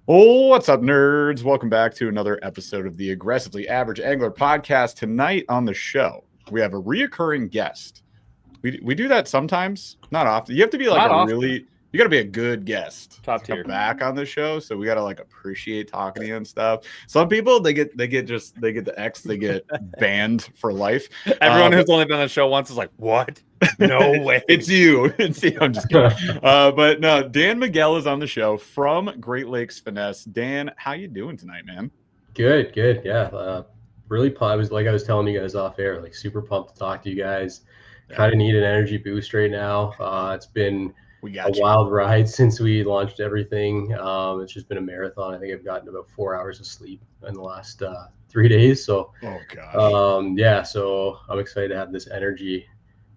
Oh, what's up, nerds? Welcome back to another episode of the Aggressively Average Angler podcast. Tonight on the show, we have a reoccurring guest. We do that sometimes, not often. You have to be like Not a often. really, you got to be a good guest Top to come tier. back on the show. So we got to like appreciate talking to you and stuff. Some people they get the X, they get banned for life. Everyone But who's only been on the show once is like, what? No way. it's you. It's you. I'm just kidding. But no, Dan Miguel is on the show from Great Lakes Finesse. Dan, how you doing tonight, man? Good. Yeah. Really pumped. I was telling you guys off air, like super pumped to talk to you guys. Yeah. Kind of need an energy boost right now. It's been We a got you. wild ride since we launched everything. It's just been a marathon. I think I've gotten about 4 hours of sleep in the last 3 days. So, Oh gosh. yeah. So I'm excited to have this energy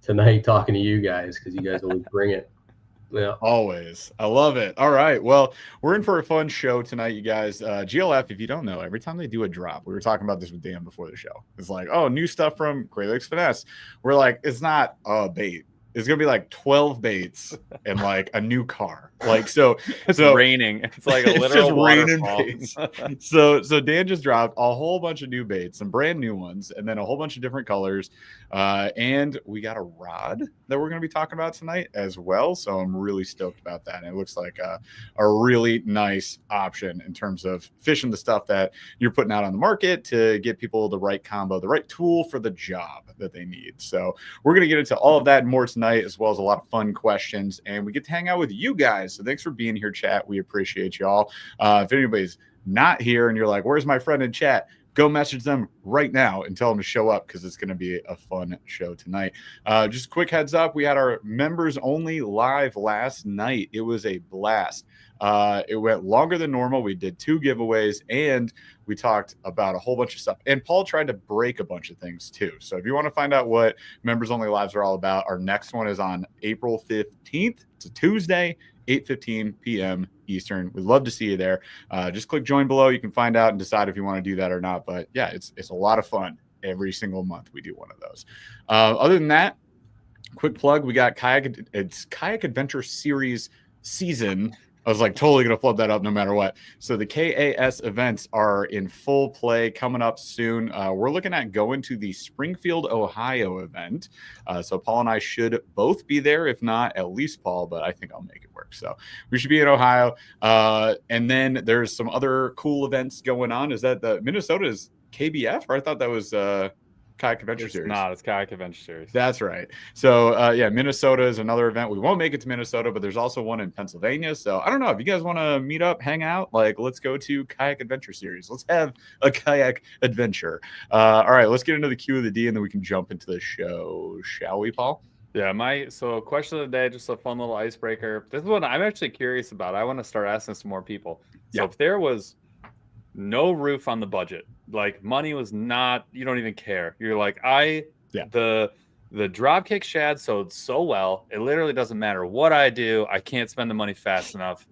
tonight talking to you guys because you guys always bring it. Yeah. Always. I love it. All right. Well, we're in for a fun show tonight, you guys. GLF, if you don't know, every time they do a drop, we were talking about this with Dan before the show. It's like, oh, new stuff from Great Lakes Finesse. We're like, it's not a bait. It's gonna be like 12 baits and like a new car. Like It's raining. It's like a it's literal just raining waterfall. baits. So Dan just dropped a whole bunch of new baits, some brand new ones, and then a whole bunch of different colors. And we got a rod that we're going to be talking about tonight as well. So I'm really stoked about that. And it looks like a really nice option in terms of fishing the stuff that you're putting out on the market to get people the right combo, the right tool for the job that they need. So we're going to get into all of that and more tonight, as well as a lot of fun questions. And we get to hang out with you guys. So thanks for being here, chat. We appreciate y'all. If anybody's not here and you're like, where's my friend in chat? Go message them right now and tell them to show up because it's going to be a fun show tonight. Just a quick heads up. We had our members only live last night. It was a blast. It went longer than normal. We did 2 giveaways and we talked about a whole bunch of stuff. And Paul tried to break a bunch of things too. So if you want to find out what members only lives are all about, our next one is on April 15th. It's a Tuesday, 8:15 p.m. Eastern. We'd love to see you there. Just click join below. You can find out and decide if you want to do that or not. But yeah, it's a lot of fun. Every single month we do one of those. Other than that, quick plug, we got Kayak Adventure Series season. I was like totally going to flub that up no matter what. So the KAS events are in full play coming up soon. We're looking at going to the Springfield, Ohio event. So Paul and I should both be there. If not, at least Paul, but I think I'll make it work. So we should be in Ohio. And then there's some other cool events going on. Is that the Minnesota's KBF? Or I thought that was Kayak Adventure Series. It's Kayak Adventure Series. That's right. So yeah, Minnesota is another event. We won't make it to Minnesota, but there's also one in Pennsylvania. So I don't know if you guys want to meet up, hang out, like let's go to Kayak Adventure Series. Let's have a kayak adventure. All right, let's get into the Q of the D and then we can jump into the show. Shall we, Paul? Yeah, so question of the day, just a fun little icebreaker. This is what I'm actually curious about. I want to start asking some more people. So if there was no roof on the budget, like money was not, you don't even care. You're like, the dropkick shad sold so well, it literally doesn't matter what I do. I can't spend the money fast enough.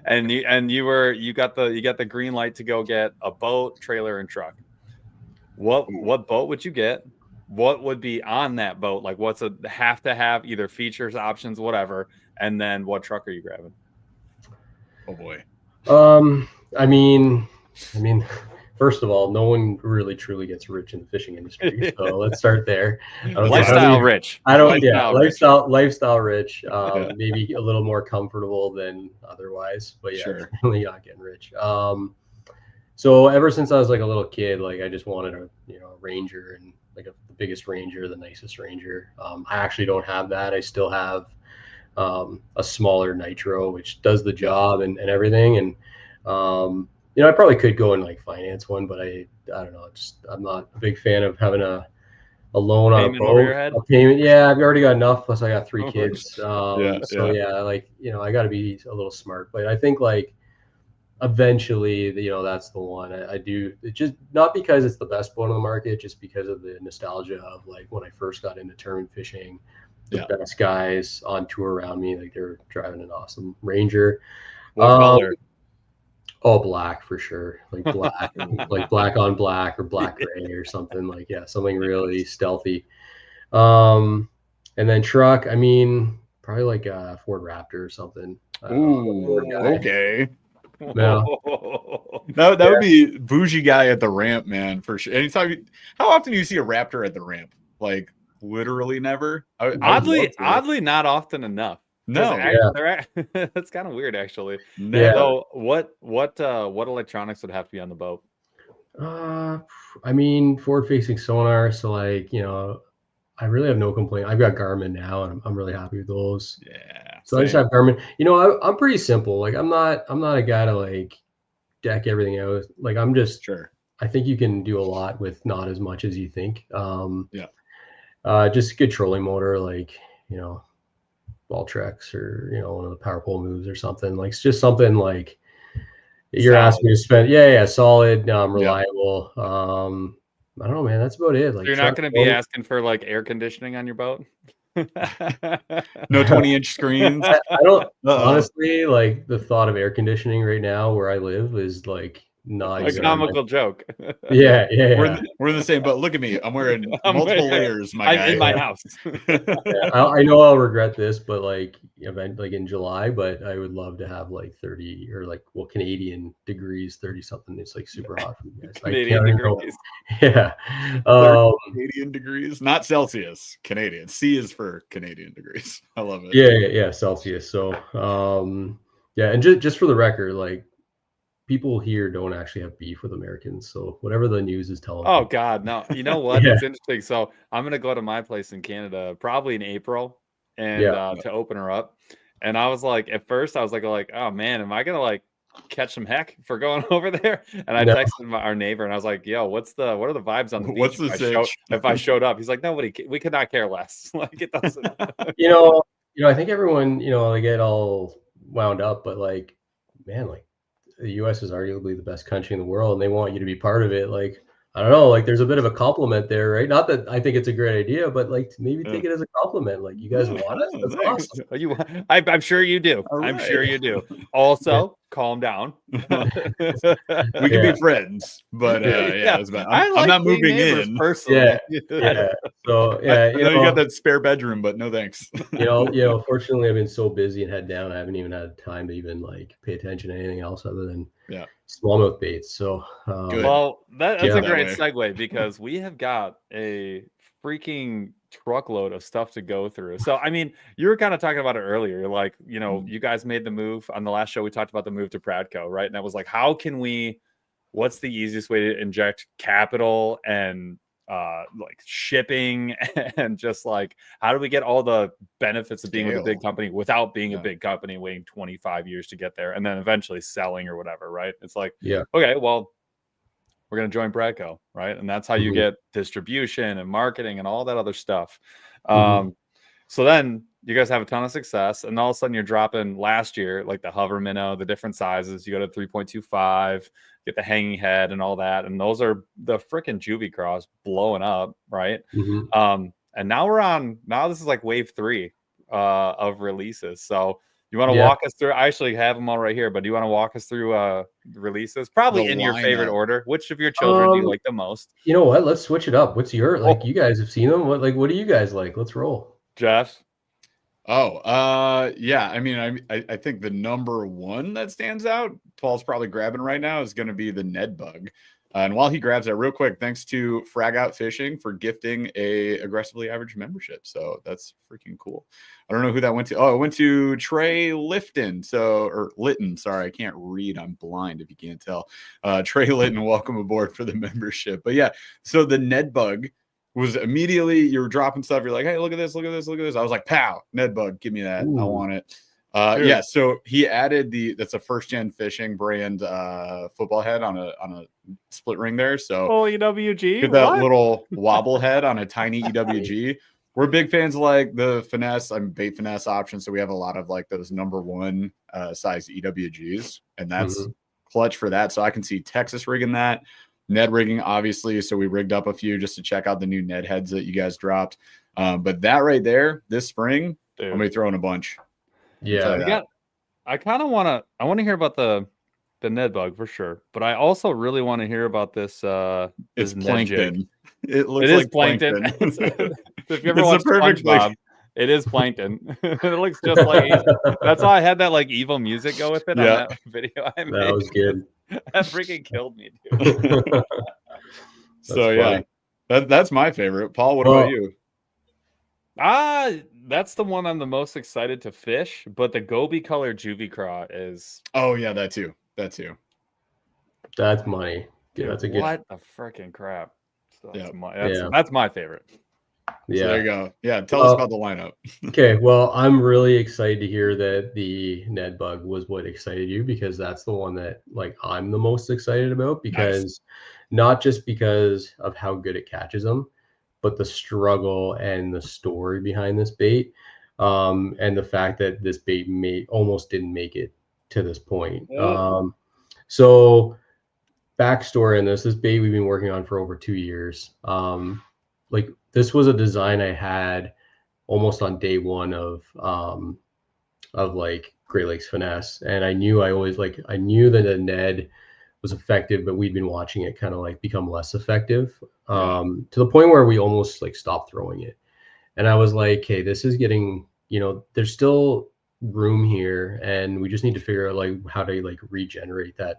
And you got the green light to go get a boat, trailer, and truck. What boat would you get? What would be on that boat? Like what's a have to have, either features, options, whatever, and then what truck are you grabbing? Oh boy. I mean, first of all, no one really truly gets rich in the fishing industry. So let's start there. Lifestyle rich. Lifestyle rich. Maybe a little more comfortable than otherwise, but yeah, Sure. Really not getting rich. So ever since I was like a little kid, like I just wanted a Ranger, and like the biggest Ranger, the nicest Ranger. I actually don't have that. I still have a smaller Nitro, which does the job and everything. And I probably could go and like finance one, but I don't know. I'm not a big fan of having a loan on a boat. Over your head? A payment. Yeah, I've already got enough. Plus I got 3 kids. Yeah, like I got to be a little smart. But I think like eventually, that's the one. I do. It's just not because it's the best boat on the market, just because of the nostalgia of like when I first got into tournament fishing. The best guys on tour around me, like they're driving an awesome Ranger. What color? Oh, black for sure. Like black, like black on black or black gray or something. Like something really stealthy. And then truck, I mean, probably like a Ford Raptor or something. Ooh, okay. Yeah. That would be bougie guy at the ramp, man, for sure. Anytime, how often do you see a raptor at the ramp? Like literally never. I would love to. Oddly, not often enough. No, That's kind of weird, actually. never. So, what electronics would have to be on the boat? I mean, forward-facing sonar. So like, I really have no complaint. I've got Garmin now, and I'm really happy with those. Yeah. So I just have Garmin. I'm pretty simple. Like I'm not a guy to like deck everything out. Like I'm just Sure. I think you can do a lot with not as much as you think. Yeah. Just a good trolling motor, like Valtrex or one of the power pole moves or something. Like it's just something like you're asking me to spend. Solid, reliable. I don't know, man. That's about it. Like so you're not going to be asking for like air conditioning on your boat. No 20-inch screens. I don't honestly like the thought of air conditioning right now where I live is like not a comical joke. Yeah. We're in the same boat. Look at me. I'm wearing multiple layers, my guy. In my house. I know I'll regret this, but like in July, but I would love to have like 30 or Canadian degrees, 30 something. It's like super hot for you guys. Canadian degrees. Yeah. Canadian degrees, not Celsius. Canadian. C is for Canadian degrees. I love it. Yeah. Celsius. So and just for the record, like people here don't actually have beef with Americans. So whatever the news is telling. Oh God, no. You know what? It's interesting. So I'm gonna go to my place in Canada probably in April and to open her up. And I was like, at first I was like, oh man, am I gonna like catch some heck for going over there? And I texted our neighbor and I was like, yo, what are the vibes on the beach? What's the if I showed up? He's like, we could not care less. Like it doesn't. I think everyone, they get all wound up, but like, man, like the US is arguably the best country in the world and they want you to be part of it. Like, I don't know, like there's a bit of a compliment there, right? Not that I think it's a great idea, but like maybe take it as a compliment. Like you guys want us? That's awesome. I'm sure you do. I'm sure you do. Also, calm down. We can be friends, but I'm not moving in personally. So I know you got that spare bedroom, but no thanks. Fortunately I've been so busy and head down, I haven't even had time to even like pay attention to anything else other than smallmouth baits. So well, that's a great segue because we have got a freaking truckload of stuff to go through. So I mean, you were kind of talking about it earlier, like you guys made the move on the last show. We talked about the move to Pradco, right? And that was like, what's the easiest way to inject capital and like shipping and just like how do we get all the benefits of being with a big company without being a big company waiting 25 years to get there and then eventually selling or whatever, right? It's like, okay, well, we're going to join Pradco, right? And that's how you get distribution and marketing and all that other stuff. So then you guys have a ton of success and all of a sudden you're dropping last year, like the hover minnow, the different sizes. You go to 3.25, get the hanging head and all that. And those are the freaking juvie cross blowing up, right? And now this is like wave 3 of releases. So you want to walk us through? I actually have them all right here, but do you want to walk us through releases? Probably in your favorite order. Which of your children do you like the most? You know what? Let's switch it up. What's your you guys have seen them? What do you guys like? Let's roll. Jeff? I mean, I think the number one that stands out, Paul's probably grabbing right now, is going to be the Ned bug. And while he grabs that real quick, thanks to Frag Out Fishing for gifting a Aggressively Average membership. So that's freaking cool. I don't know who that went to. Oh, it went to Trey Lifton. Litton. Sorry, I can't read. I'm blind if you can't tell. Trey Litton, welcome aboard for the membership. But yeah, so the Ned bug was immediately, you were dropping stuff. You're like, hey, look at this, look at this, look at this. I was like, pow, Ned bug, give me that. Ooh. I want it. So he added that's a first gen fishing brand football head on a split ring there. So EWG, get that little wobble head on a tiny EWG. We're big fans of like the finesse, bait finesse option. So we have a lot of like those number 1 size EWGs, and that's clutch for that. So I can see Texas rigging that. Ned rigging, obviously. So we rigged up a few just to check out the new Ned heads that you guys dropped. But that right there, this spring, I'm going to be throwing a bunch. Yeah. I kind of want to hear about the Ned bug for sure. But I also really want to hear about this. It's Ned plankton. Jig. It looks like plankton. If you ever watch SpongeBob, It is plankton. It looks just like. That's why I had that like evil music go with it on that video I made. That was good. That freaking killed me, dude. So yeah, that's my favorite. Paul, what about you? That's the one I'm the most excited to fish. But the Gobi color juvie craw is. Oh yeah, that too. That's money. Dude, that's a good. What the freaking crap! So that's yeah. That's my favorite. Yeah, so there you go. Yeah, tell us about the lineup. Okay, well, I'm really excited to hear that the Ned bug was what excited you, because that's the one that like I'm the most excited about, because not just because of how good it catches them, but the struggle and the story behind this bait, and the fact that this bait almost didn't make it to this point. So backstory on this bait we've been working on for over 2 years. Like this was a design I had almost on day one of like Great Lakes Finesse, and I knew that the Ned was effective, but we'd been watching it kind of like become less effective, to the point where we almost like stopped throwing it. And I was like, hey, this is getting, there's still room here, and we just need to figure out like how to like regenerate that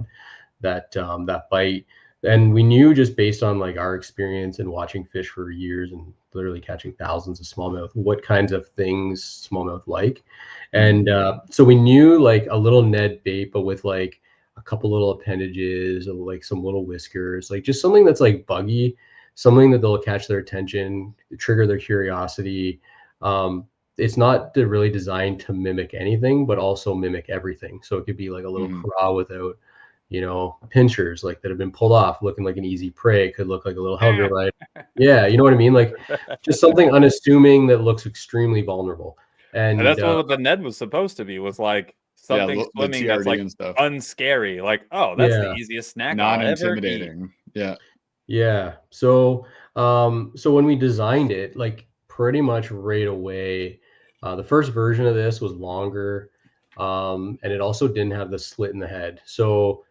bite. And we knew, just based on like our experience and watching fish for years and literally catching thousands of smallmouth, what kinds of things smallmouth like. And so we knew like a little Ned bait, but with like a couple little appendages, like some little whiskers, like just something that's like buggy, something that they'll catch their attention, trigger their curiosity. It's not really designed to mimic anything, but also mimic everything. So it could be like a little craw without, pinchers, like that have been pulled off, looking like an easy prey. It could look like a little hugger light. Yeah, you know what I mean? Like just something unassuming that looks extremely vulnerable. And that's what the Ned was supposed to be, was like something swimming that's like unscary. Like, oh, that's the easiest snack. Non-intimidating. Yeah. So when we designed it, like pretty much right away, the first version of this was longer, and it also didn't have the slit in the head. So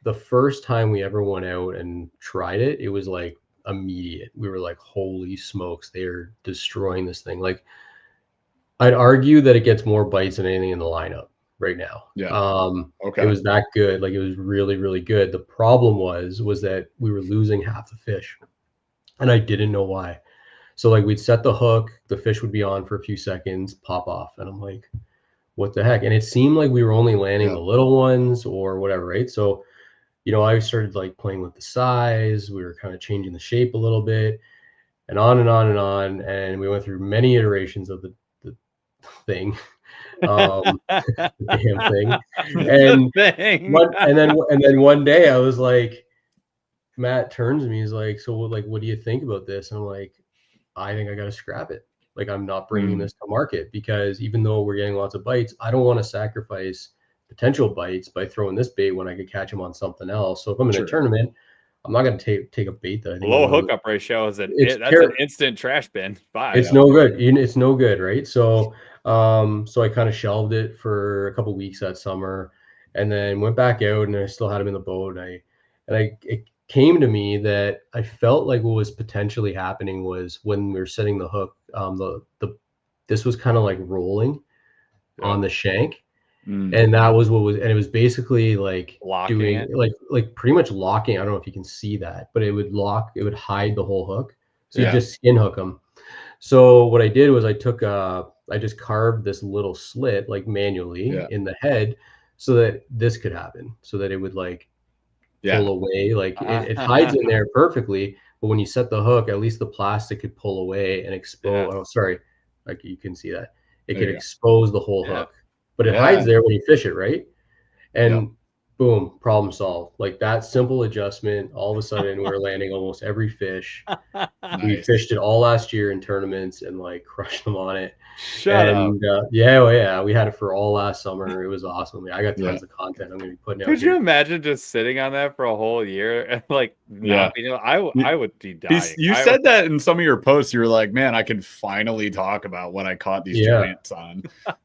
the first time we ever went out and tried it, it was like immediate. We were like, holy smokes, they're destroying this thing. Like I'd argue that it gets more bites than anything in the lineup right now. Okay. It was that good. Like it was really, really good. The problem was that we were losing half the fish, and I didn't know why. So like we'd set the hook, the fish would be on for a few seconds, pop off, and I'm like, what the heck? And it seemed like we were only landing the little ones or whatever, right? So I started like playing with the size. We were kind of changing the shape a little bit, and on and on and on. And we went through many iterations of the thing, the damn thing. And then one day I was like, Matt turns to me, he's like, so like, what do you think about this? And I'm like, I think I got to scrap it. Like I'm not bringing this to market, because even though we're getting lots of bites, I don't want to sacrifice potential bites by throwing this bait when I could catch them on something else. So if I'm in a tournament, I'm not going to take a bait that I think low hookup ratio is that's an instant trash bin. Bye. It's no good. It's no good, right? So so I kind of shelved it for a couple of weeks that summer, and then went back out, and I still had him in the boat. And it came to me that I felt like what was potentially happening was when we were setting the hook, this was kind of like rolling on the shank. And that was what was, and it was basically like locking doing it. like pretty much locking. I don't know if you can see that, but it would hide the whole hook. So you just skin hook them. So what I did was I just carved this little slit like manually in the head, so that this could happen, so that it would like pull away. Like it hides in there perfectly, but when you set the hook, at least the plastic could pull away and expose. Oh, sorry, like you can see that it could expose the whole hook. But it hides there when you fish it, right? And boom, problem solved. Like that simple adjustment, all of a sudden we're landing almost every fish. We fished it all last year in tournaments and like crushed them on it. Shut up. We had it for all last summer. It was awesome. I got tons of content I'm gonna be putting out. Could you imagine just sitting on that for a whole year and like I would be dying. You said that in some of your posts. You were like, man, I can finally talk about when I caught these giants on.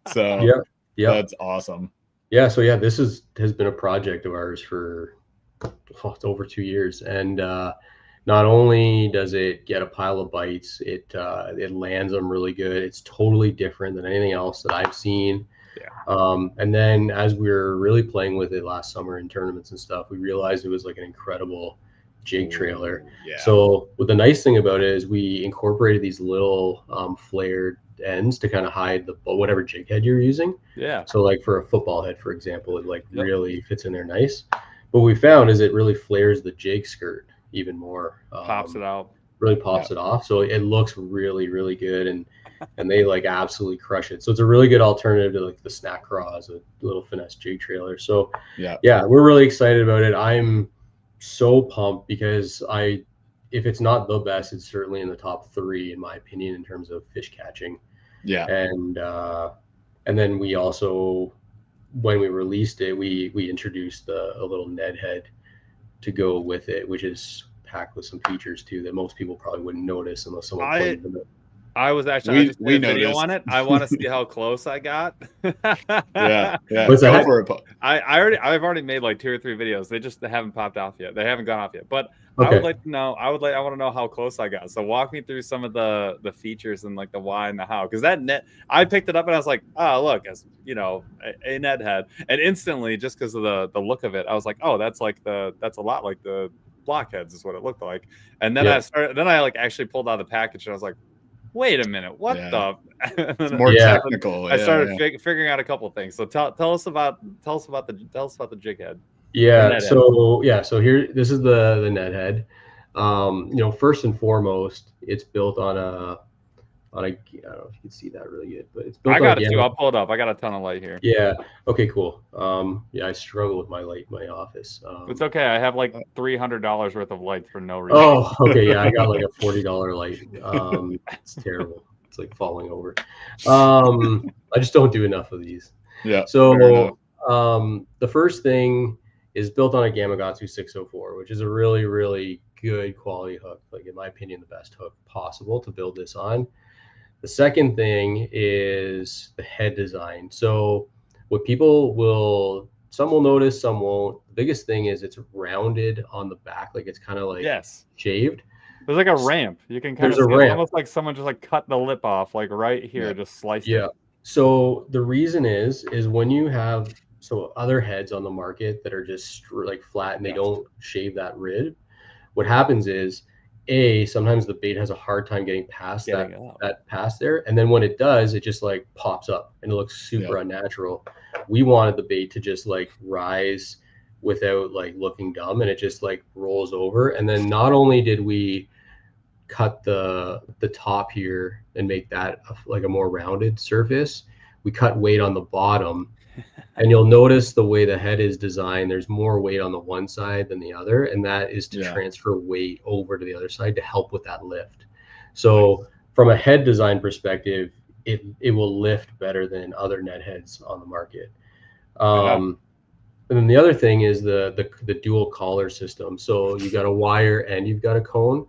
So that's awesome. Yeah. So this has been a project of ours for over 2 years. And not only does it get a pile of bites, it lands them really good. It's totally different than anything else that I've seen. And then as we were really playing with it last summer in tournaments and stuff, we realized it was like an incredible jig trailer. Yeah. So what the nice thing about it is we incorporated these little flared ends to kind of hide whatever jig head you're using. Yeah. So like for a football head, for example, it like really fits in there nice. But what we found is it really flares the jig skirt even more. Pops it out. Really pops it off. So it looks really, really good. And they like absolutely crush it. So it's a really good alternative to like the snack craws, a little finesse jig trailer. So yeah, we're really excited about it. I'm so pumped because if it's not the best, it's certainly in the top 3 in my opinion in terms of fish catching. Yeah. And then we also, when we released it, we introduced a little Ned head to go with it, which is packed with some features too that most people probably wouldn't notice unless someone played them. I was actually we video on it. I want to see how close I got. Yeah. What's that? I've already made like 2 or 3 videos. They haven't popped off yet. They haven't gone off yet. But okay. I want to know how close I got. So walk me through some of the features and like the why and the how. Because that net, I picked it up and I was like, oh look, it's a net head, and instantly just because of the look of it, I was like, oh, that's a lot like the blockheads is what it looked like. And then I like actually pulled out the package and I was like, wait a minute, what the? It's more technical. I started figuring out a couple of things. So tell us about the jig head. Yeah. So here, this is the Ned head. First and foremost, it's built on a. I don't know if you can see that really good, but it's built. I got it too. I'll pull it up. I got a ton of light here. Yeah. Okay. Cool. I struggle with my light in my office. It's okay. I have like $300 worth of lights for no reason. Oh, okay. Yeah, I got like a $40 light. It's terrible. It's like falling over. I just don't do enough of these. Yeah. So the first thing is built on a Gamakatsu 604, which is a really, really good quality hook. Like in my opinion, the best hook possible to build this on. The second thing is the head design. So what some will notice, some won't. The biggest thing is it's rounded on the back, like it's kind of like shaved. There's like a ramp. You can kind of see it almost like someone just like cut the lip off, like right here, just sliced it. Yeah. So the reason is when you have other heads on the market that are just like flat and they don't shave that rib, what happens is sometimes the bait has a hard time getting past that pass there, and then when it does, it just like pops up and it looks super unnatural. We wanted the bait to just like rise without like looking dumb, and it just like rolls over. And then not only did we cut the top here and make that like a more rounded surface, we cut weight on the bottom. And you'll notice the way the head is designed, there's more weight on the one side than the other, and that is to transfer weight over to the other side to help with that lift. So from a head design perspective, it will lift better than other net heads on the market. And then the other thing is the dual collar system. So you got a wire and you've got a cone.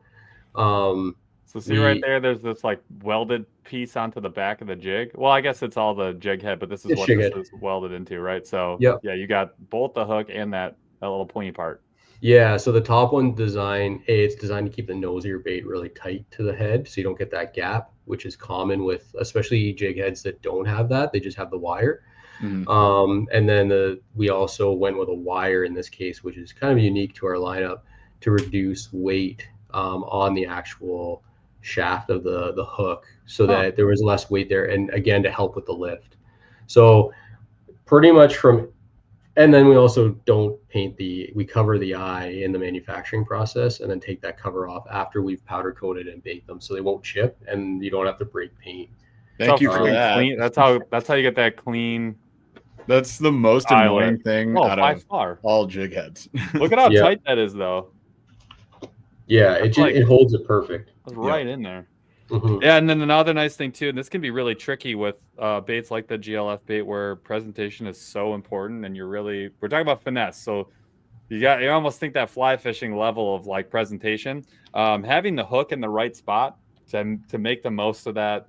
So see right there, there's this like welded piece onto the back of the jig. Well, I guess it's all the jig head, but this is what this is welded into, right? So yeah, you got both the hook and that little pointy part. Yeah, so the top one it's designed to keep the nose of your bait really tight to the head so you don't get that gap, which is common with especially jig heads that don't have that. They just have the wire. Mm-hmm. And then we also went with a wire in this case, which is kind of unique to our lineup to reduce weight on the actual shaft of the hook so that there was less weight there, and again to help with the lift. So pretty much and then we also don't paint we cover the eye in the manufacturing process and then take that cover off after we've powder coated and baked them so they won't chip and you don't have to break paint. Thank you for that. Clean. That's how you get that clean. That's the most annoying thing out of all jig heads. Look at how tight that is though. Yeah, it holds it perfect. It's right in there. Mm-hmm. Yeah, and then another nice thing too, and this can be really tricky with baits like the GLF bait where presentation is so important, and we're talking about finesse. So you almost think that fly fishing level of like presentation, having the hook in the right spot to make the most of that,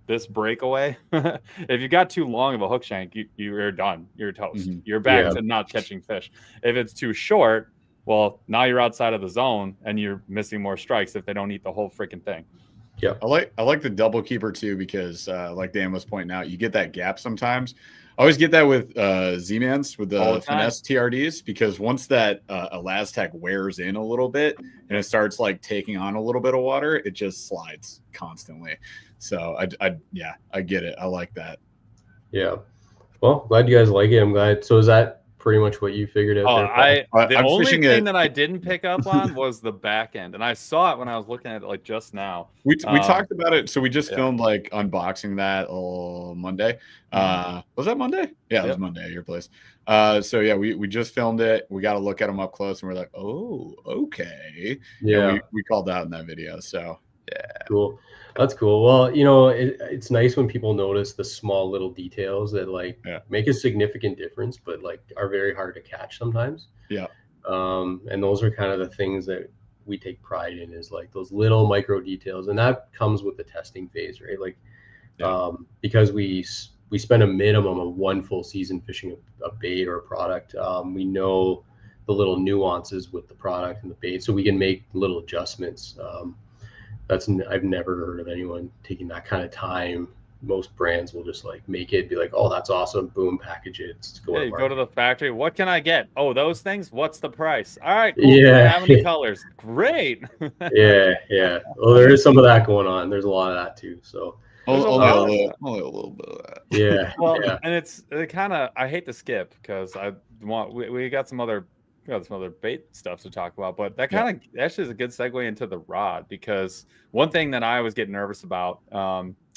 this breakaway. If you got too long of a hook shank, you're done. You're toast. Mm-hmm. You're back to not catching fish. If it's too short, Well, now you're outside of the zone and you're missing more strikes if they don't eat the whole freaking thing. Yeah, I like the double keeper too, because like Dan was pointing out, you get that gap sometimes. I always get that with Z-Mans, with All the the time. finesse TRDs, because once that Elastec wears in a little bit and it starts like taking on a little bit of water, it just slides constantly. So I get it. I like that. yeah. Well, glad you guys like it. I'm glad. So is that pretty much what you figured out there, Paul? The I'm only fishing thing it- that I didn't pick up on was the back end, and I saw it when I was looking at it like just now. We talked about it. So we just yeah. filmed like unboxing that Monday. Was that Monday? Yeah, it was Monday at your place. So yeah, we just filmed it. We got to look at them up close, and we're like, oh, okay. Yeah, And we called out in that video. So yeah, cool. That's cool. Well, you know, it's nice when people notice the small little details that like make a significant difference, but like are very hard to catch sometimes. Yeah. And those are kind of the things that we take pride in, is like those little micro details, and that comes with the testing phase, right? Like, because we spend a minimum of 1 full season fishing a bait or a product. We know the little nuances with the product and the bait, so we can make little adjustments. I've never heard of anyone taking that kind of time. Most brands will just like make it, be like, oh, that's awesome, boom, package it. You go to the factory. What can I get? Oh, those things. What's the price? All right, cool. Yeah. Do I have any colors? Great. yeah. Well, there is some of that going on. There's a lot of that too. So only a little bit of that. Yeah. Well, and it kind of, I hate to skip because we got some other bait stuff to talk about, but that kind of actually is a good segue into the rod, because one thing that I always get nervous about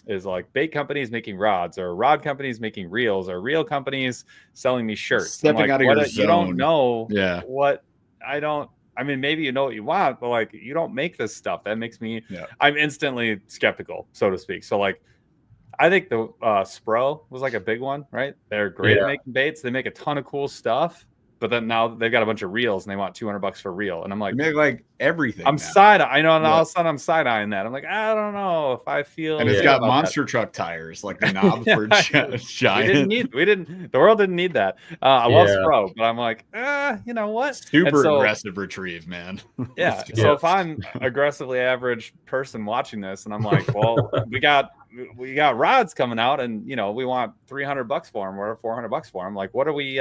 is like bait companies making rods, or rod companies making reels, or reel companies selling me shirts. Stepping out of your zone. You don't know what I mean, maybe you know what you want, but like you don't make this stuff. That makes me I'm instantly skeptical, so to speak. So like I think the Spro was like a big one, right? They're great at making baits. They make a ton of cool stuff. But then now they've got a bunch of reels and they want $200 for a reel. And I'm like, you make like everything. I'm I know, and all of a sudden I'm side-eyeing that. I'm like, I don't know if I feel. And it's got monster truck tires, like the knobs were giant. The world didn't need that. I love Spro, but I'm like, you know what? Super aggressive retrieve, man. Yeah. So if I'm aggressively average person watching this, and I'm like, well, we got rods coming out, and you know, we want $300 for them or $400 for them. Like, what are we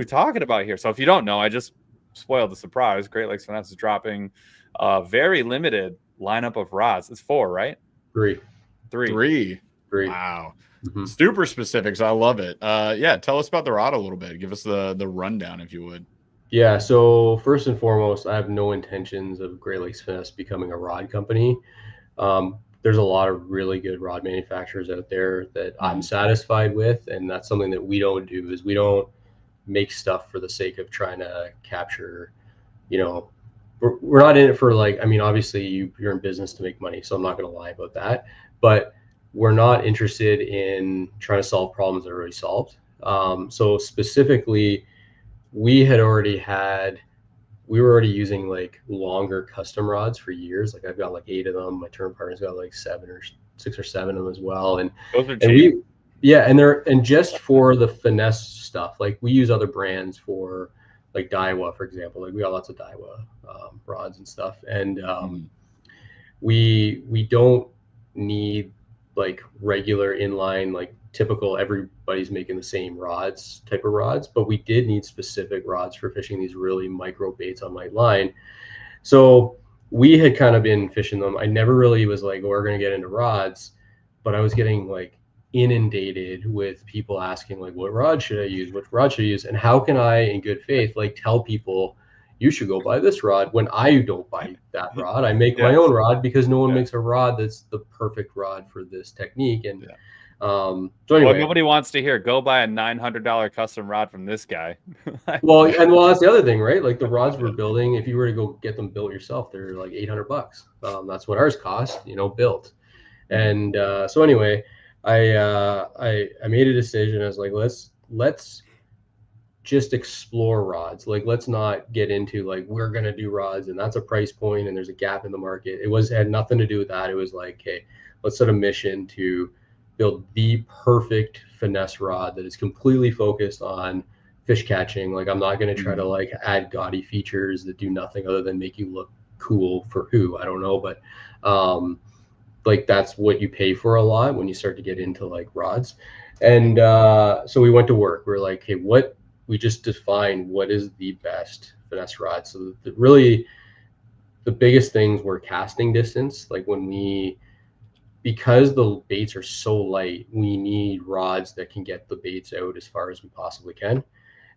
talking about here? So if you don't know, I just spoiled the surprise. Great Lakes Finesse is dropping a very limited lineup of rods. It's 4, right? 3. Wow. Mm-hmm. Super specific. So I love it. Tell us about the rod a little bit. Give us the rundown, if you would. Yeah. So first and foremost, I have no intentions of Great Lakes Finesse becoming a rod company. There's a lot of really good rod manufacturers out there that I'm satisfied with. And that's something that we don't do, is we don't make stuff for the sake of trying to capture, you know, we're not in it for like, I mean, obviously you're in business to make money, so I'm not going to lie about that, but we're not interested in trying to solve problems that are already solved. So specifically, we were already using like longer custom rods for years. Like I've got like 8 of them. My term partner's got like 6 or 7 of them as well. And those are cheap. And just for the finesse stuff, like we use other brands for like Daiwa, for example. Like we got lots of Daiwa rods and stuff, and we don't need like regular inline, like typical everybody's making the same rods type of rods, but we did need specific rods for fishing these really micro baits on light line. So we had kind of been fishing them. I never really was like, we're going to get into rods, but I was getting like inundated with people asking like, what rod should I use, and how can I in good faith like tell people you should go buy this rod when I don't buy that rod. I make my own rod because no one makes a rod that's the perfect rod for this technique. And so anyway, nobody wants to hear go buy a $900 custom rod from this guy. well that's the other thing, right? Like the rods we're building, if you were to go get them built yourself, they're like $800. That's what ours cost, built. And so anyway, I made a decision. I was like, let's just explore rods. Like, let's not get into like, we're going to do rods and that's a price point and there's a gap in the market. It had nothing to do with that. It was like, hey, let's set a mission to build the perfect finesse rod that is completely focused on fish catching. Like I'm not going to try to like add gaudy features that do nothing other than make you look cool for who, I don't know. But like that's what you pay for a lot when you start to get into like rods. And so we went to work. We're like, hey, we just defined what is the best finesse rod. So really the biggest things were casting distance. Like because the baits are so light, we need rods that can get the baits out as far as we possibly can.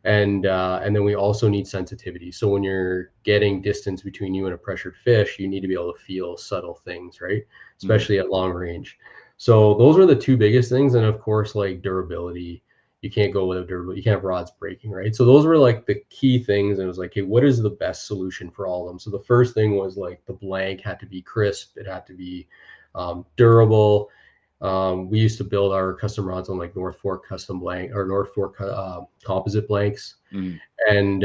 And then we also need sensitivity. So when you're getting distance between you and a pressured fish, you need to be able to feel subtle things, right? Especially at long range. So those are the two biggest things. And of course, like durability, you can't go without durability. You can't have rods breaking, right? So those were like the key things. And it was like, hey, what is the best solution for all of them? So the first thing was like the blank had to be crisp. It had to be durable. We used to build our custom rods on like North Fork custom blank or North Fork composite blanks. And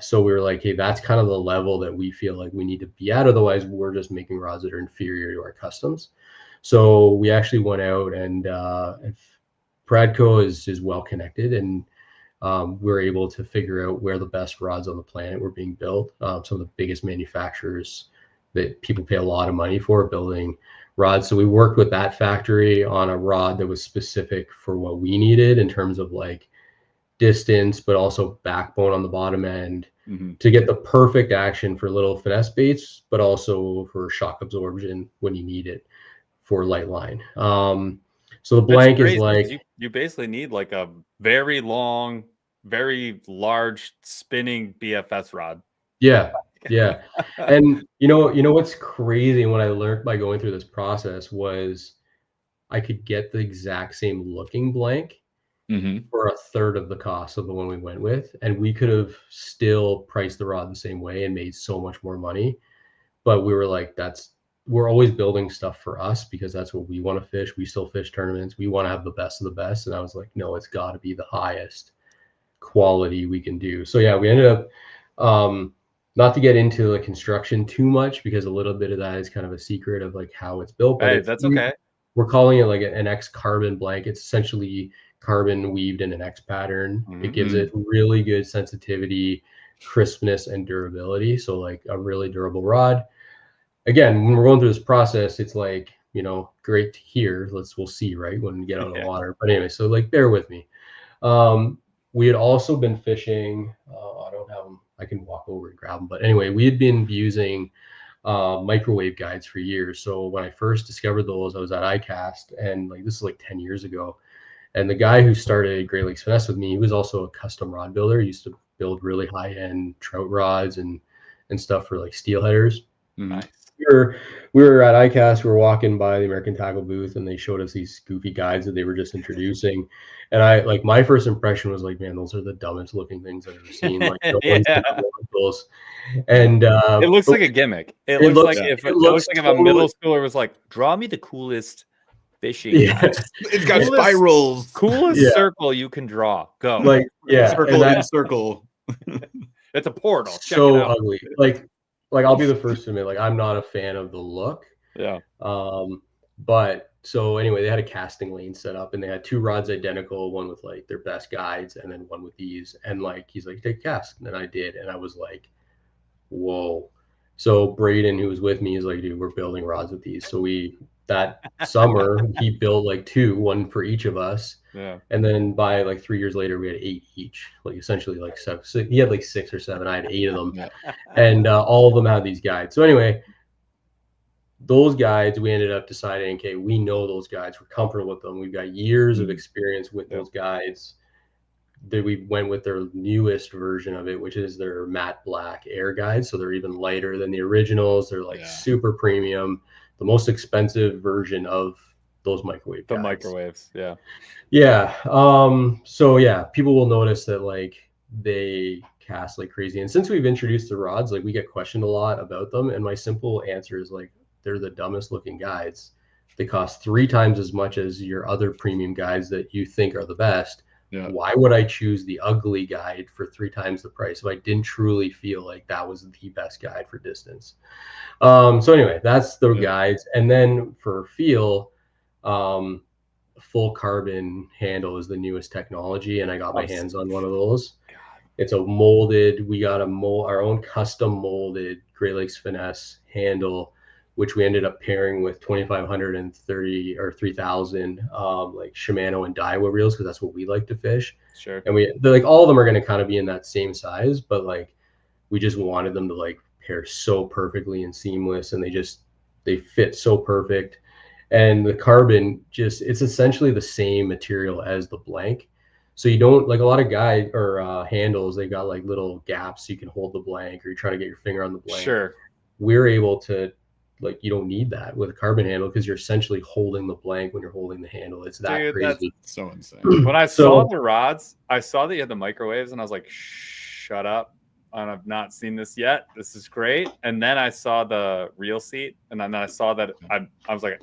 so we were like, hey, that's kind of the level that we feel like we need to be at. Otherwise, we're just making rods that are inferior to our customs. So we actually went out and Pradco is well connected, and we're able to figure out where the best rods on the planet were being built. Some of the biggest manufacturers that people pay a lot of money for building rods. So we worked with that factory on a rod that was specific for what we needed in terms of like distance, but also backbone on the bottom end to get the perfect action for little finesse baits, but also for shock absorption when you need it for light line. So the blank is like you basically need like a very long, very large spinning BFS rod. Yeah. And you know what's crazy, and what I learned by going through this process was I could get the exact same looking blank for a third of the cost of the one we went with, and we could have still priced the rod the same way and made so much more money. But we were like, we're always building stuff for us because that's what we want to fish. We still fish tournaments. We want to have the best of the best. And I was like, no, it's got to be the highest quality we can do. So yeah, we ended up not to get into the construction too much because a little bit of that is kind of a secret of like how it's built. But that's okay. We're calling it like an X carbon blank. It's essentially carbon weaved in an X pattern. It gives it really good sensitivity, crispness, and durability. So like a really durable rod. Again, when we're going through this process, it's like, great to hear. We'll see, right, when we get on the water. But anyway, so like bear with me. We had also been fishing. I don't have them. I can walk over and grab them. But anyway, we had been using microwave guides for years. So when I first discovered those, I was at ICAST, and like this is like 10 years ago. And the guy who started Great Lakes Finesse with me, he was also a custom rod builder. He used to build really high-end trout rods and stuff for like steel headers. Nice. We were at ICAST. We were walking by the American Tackle booth, and they showed us these goofy guides that they were just introducing. And my first impression was like, man, those are the dumbest looking things I've ever seen. Like no one's gonna want those. And it looks like a gimmick. It looks like if a middle schooler was like, draw me the coolest fishing. Yeah. It's got spirals. Coolest circle you can draw. Go. Like circle. It's a portal. Check so it out. Ugly. Like I'll be the first to admit, like I'm not a fan of the look. Yeah. But so anyway, they had a casting lane set up, and they had two rods identical, one with like their best guides, and then one with these. And like he's like, take a cast, and I did, and I was like, whoa. So Braden, who was with me, is like, dude, we're building rods with these. So that summer he built like one for each of us. Yeah. And then by like 3 years later, we had 8 each, like essentially like 7. So he had like 6 or 7. I had 8 of them. Yeah. And all of them had these guides. So anyway, those guides, we ended up deciding, okay, we know those guides. We're comfortable with them. We've got years of experience with those guides. That we went with their newest version of it, which is their matte black air guides. So they're even lighter than the originals. They're like super premium, the most expensive version of those microwave guides. Microwaves. Yeah. Yeah. So yeah, people will notice that like they cast like crazy. And since we've introduced the rods, like we get questioned a lot about them. And my simple answer is like, they're the dumbest looking guides. They cost 3 times as much as your other premium guides that you think are the best. Yeah. Why would I choose the ugly guide for 3 times the price if I didn't truly feel like that was the best guide for distance? So anyway, that's the guides. And then for feel, full carbon handle is the newest technology, and I got my hands on one of those. It's a molded, we got our own custom molded Great Lakes Finesse handle, which we ended up pairing with 2,500 and 3,000 like Shimano and Daiwa reels, because that's what we like to fish. Sure. And they're like, all of them are going to kind of be in that same size, but like we just wanted them to like pair so perfectly and seamless, and they fit so perfect. And the carbon it's essentially the same material as the blank. So you don't, like a lot of guys or handles, they got like little gaps so you can hold the blank, or you're trying to get your finger on the blank. Sure. We're able to, like, you don't need that with a carbon handle, because you're essentially holding the blank when you're holding the handle. It's that crazy. That's so insane. When I saw the rods, I saw that you had the microwaves, and I was like, shut up. And I've not seen this yet. This is great. And then I saw the reel seat, and then I saw that I was like,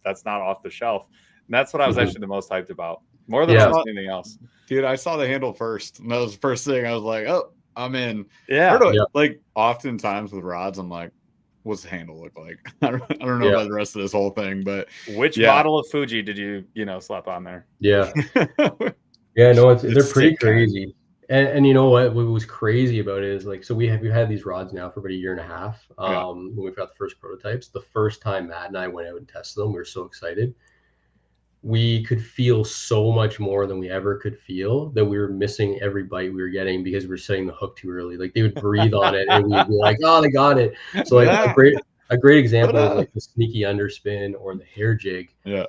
that's not off the shelf. And that's what I was actually the most hyped about, more than anything else. Dude, I saw the handle first, and that was the first thing. I was like, oh, I'm in. Yeah. Like, oftentimes with rods, I'm like, what's the handle look like? I don't know about the rest of this whole thing, but which model of Fuji did you slap on there? Yeah. Yeah, no, they're pretty crazy. And you know what was crazy about it is, like, so we've had these rods now for about a year and a half. When we've got the first prototypes, the first time Matt and I went out and tested them, we were so excited. We could feel so much more than we ever could feel, that we were missing every bite we were getting because we were setting the hook too early. Like, they would breathe on it and we'd be like, oh, they got it. So like a great example is like the sneaky underspin or the hair jig. Yeah.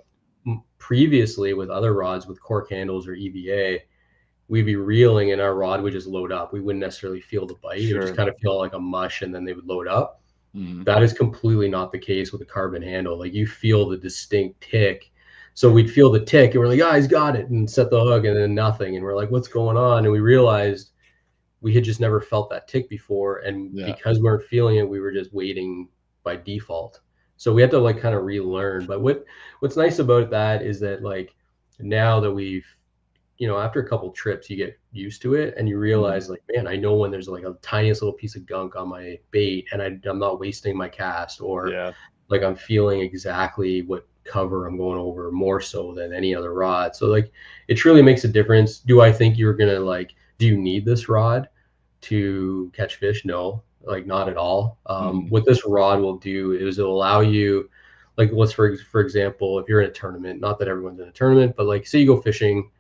Previously with other rods with cork handles or EVA, we'd be reeling and our rod would just load up. We wouldn't necessarily feel the bite. It would just kind of feel like a mush, and then they would load up. That is completely not the case with a carbon handle. Like, you feel the distinct tick. So we'd feel the tick and we're like, ah, he's got it, and set the hook, and then nothing. And we're like, what's going on? And we realized we had just never felt that tick before. And because we weren't feeling it, we were just waiting by default. So we had to like kind of relearn. But what's nice about that is that, like, now that we've, after a couple trips, you get used to it, and you realize like, man, I know when there's like a tiniest little piece of gunk on my bait, and I'm not wasting my cast, or like I'm feeling exactly what cover I'm going over, more so than any other rod. So like, it truly makes a difference. Do I think you're gonna like, do you need this rod to catch fish? No, like, not at all. What this rod will do is it'll allow you, like, let's for example, if you're in a tournament, not that everyone's in a tournament, but like, say you go fishing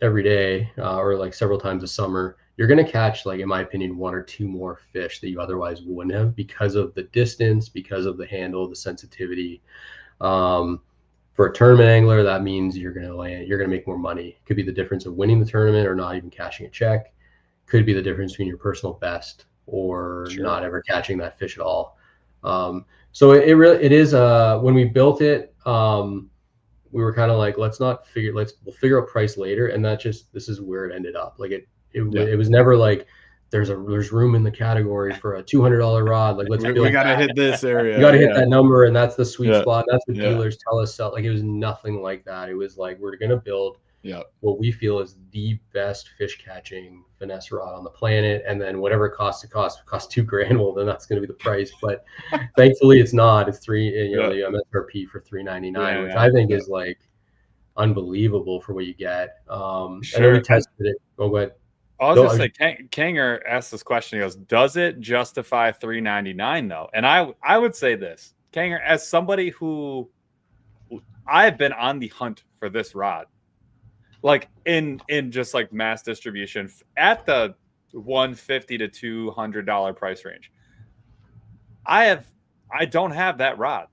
every day or like several times a summer, you're going to catch, like, in my opinion, one or two more fish that you otherwise wouldn't have, because of the distance, because of the handle, the sensitivity. For a tournament angler, that means you're going to make more money. Could be the difference of winning the tournament or not even cashing a check. Could be the difference between your personal best or not ever catching that fish at all. So it is when we built it, we were kind of like, we'll figure out price later. And this is where it ended up. Like, it was never like, there's room in the category for a $200 rod. Like, we got to hit this area. You got to hit that number, and that's the sweet spot. That's what dealers tell us. Like, it was nothing like that. It was like, we're going to build what we feel is the best fish catching finesse rod on the planet. And then whatever it costs $2,000, well, then that's going to be the price. But thankfully it's not. It's the MSRP for $399, which I think is like unbelievable for what you get. And then we tested it. Oh, go ahead. I was going to say, Kanger asked this question. He goes, does it justify $399 though? And I would say this, Kanger, as somebody who, I've been on the hunt for this rod, like in just like mass distribution at the $150 to $200 price range. I don't have that rod.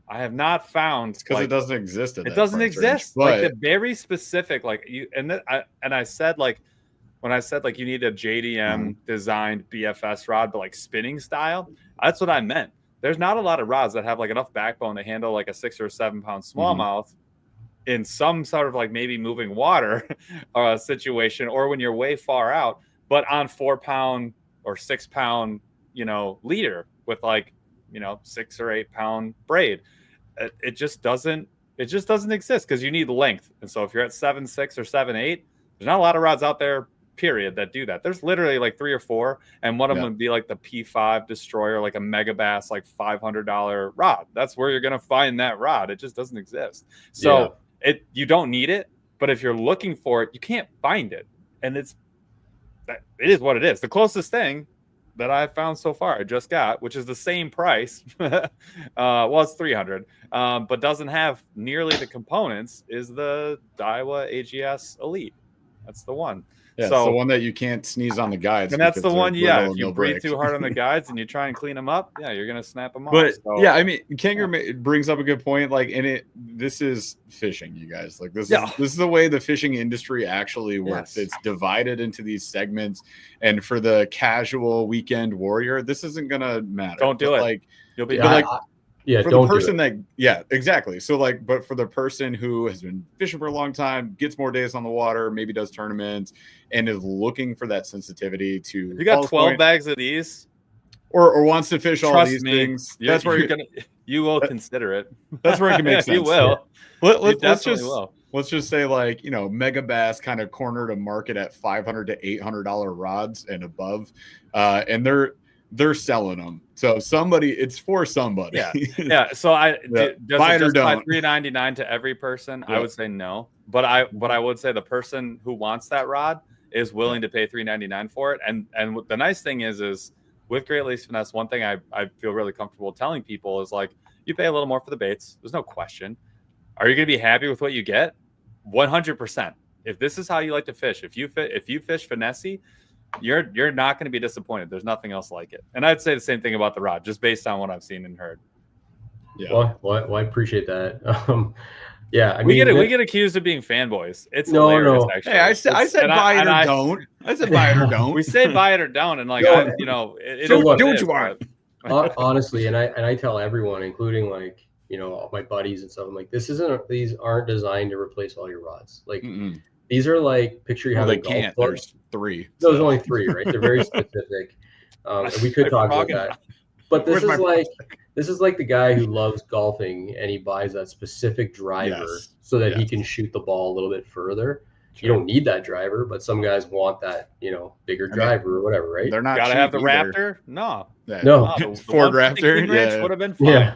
I have not found, because it doesn't exist. It doesn't exist. Like, the very specific, like, you and I said, like, when I said, like, you need a JDM designed BFS rod, but like spinning style, that's what I meant. There's not a lot of rods that have like enough backbone to handle like a 6 or 7 pound smallmouth in some sort of like maybe moving water situation, or when you're way far out, but on 4 pound or 6 pound, leader with like, 6 or 8 pound braid. It just doesn't exist, because you need length. And so if you're at 7.6 or 7.8, there's not a lot of rods out there, period, that do that. There's literally like 3 or 4, and one of them would be like the P5 Destroyer, like a Megabass, like $500 rod. That's where you're gonna find that rod. It just doesn't exist. So you don't need it, but if you're looking for it, you can't find it. And it is what it is. The closest thing that I've found so far, I just got, which is the same price. Well, it's 300, but doesn't have nearly the components, is the Daiwa AGS Elite. That's the one. Yeah, so it's the one that you can't sneeze on the guides. And that's the because they're one, yeah. brittle If you and breathe they'll too break. hard on the guides and you try and clean them up, yeah, you're gonna snap them off. But So, yeah, I mean, Kanger brings up a good point. Like, this is fishing, you guys. Like, this is the way the fishing industry actually works. Yes. It's divided into these segments, and for the casual weekend warrior, this isn't gonna matter. Don't do it. Like, you'll be for don't the person do it. that, exactly. So like, but for the person who has been fishing for a long time, gets more days on the water, maybe does tournaments, and is looking for that sensitivity to, you got 12 bags of these, or wants to fish all these me, things. That's where you will consider it. That's where it can make sense. You will. Let's just say, like, Mega Bass kind of cornered a market at $500 to $800 rods and above, and they're selling them. So it's for somebody. Yeah. So buy it or don't. $399 to every person? I would say no. But I would say the person who wants that rod is willing to pay $399 for it. And the nice thing is with Great Lakes Finesse, one thing I feel really comfortable telling people is, like, you pay a little more for the baits. There's no question. Are you going to be happy with what you get? 100%. If this is how you like to fish, if you fish finesse, you're not going to be disappointed. There's nothing else like it. And I'd say the same thing about the rod, just based on what I've seen and heard. Yeah. Well, I appreciate that. Yeah, I we mean, we get accused of being fanboys. It's hilarious, actually. Hey, I said buy it or don't. I said buy it or don't. We say buy it or don't, and like, do what you want. Honestly, and I tell everyone, including, like, my buddies and stuff, I'm like, these aren't designed to replace all your rods. Like, these are like, picture you have a golf club. There's 3. There's only 3, right? They're very specific. And we could talk about that. But this is like the guy who loves golfing and he buys that specific driver so that he can shoot the ball a little bit further. Sure. You don't need that driver, but some guys want that, bigger driver or whatever, right? They're not gotta have the either. Raptor. No. The Ford Raptor would have been fun.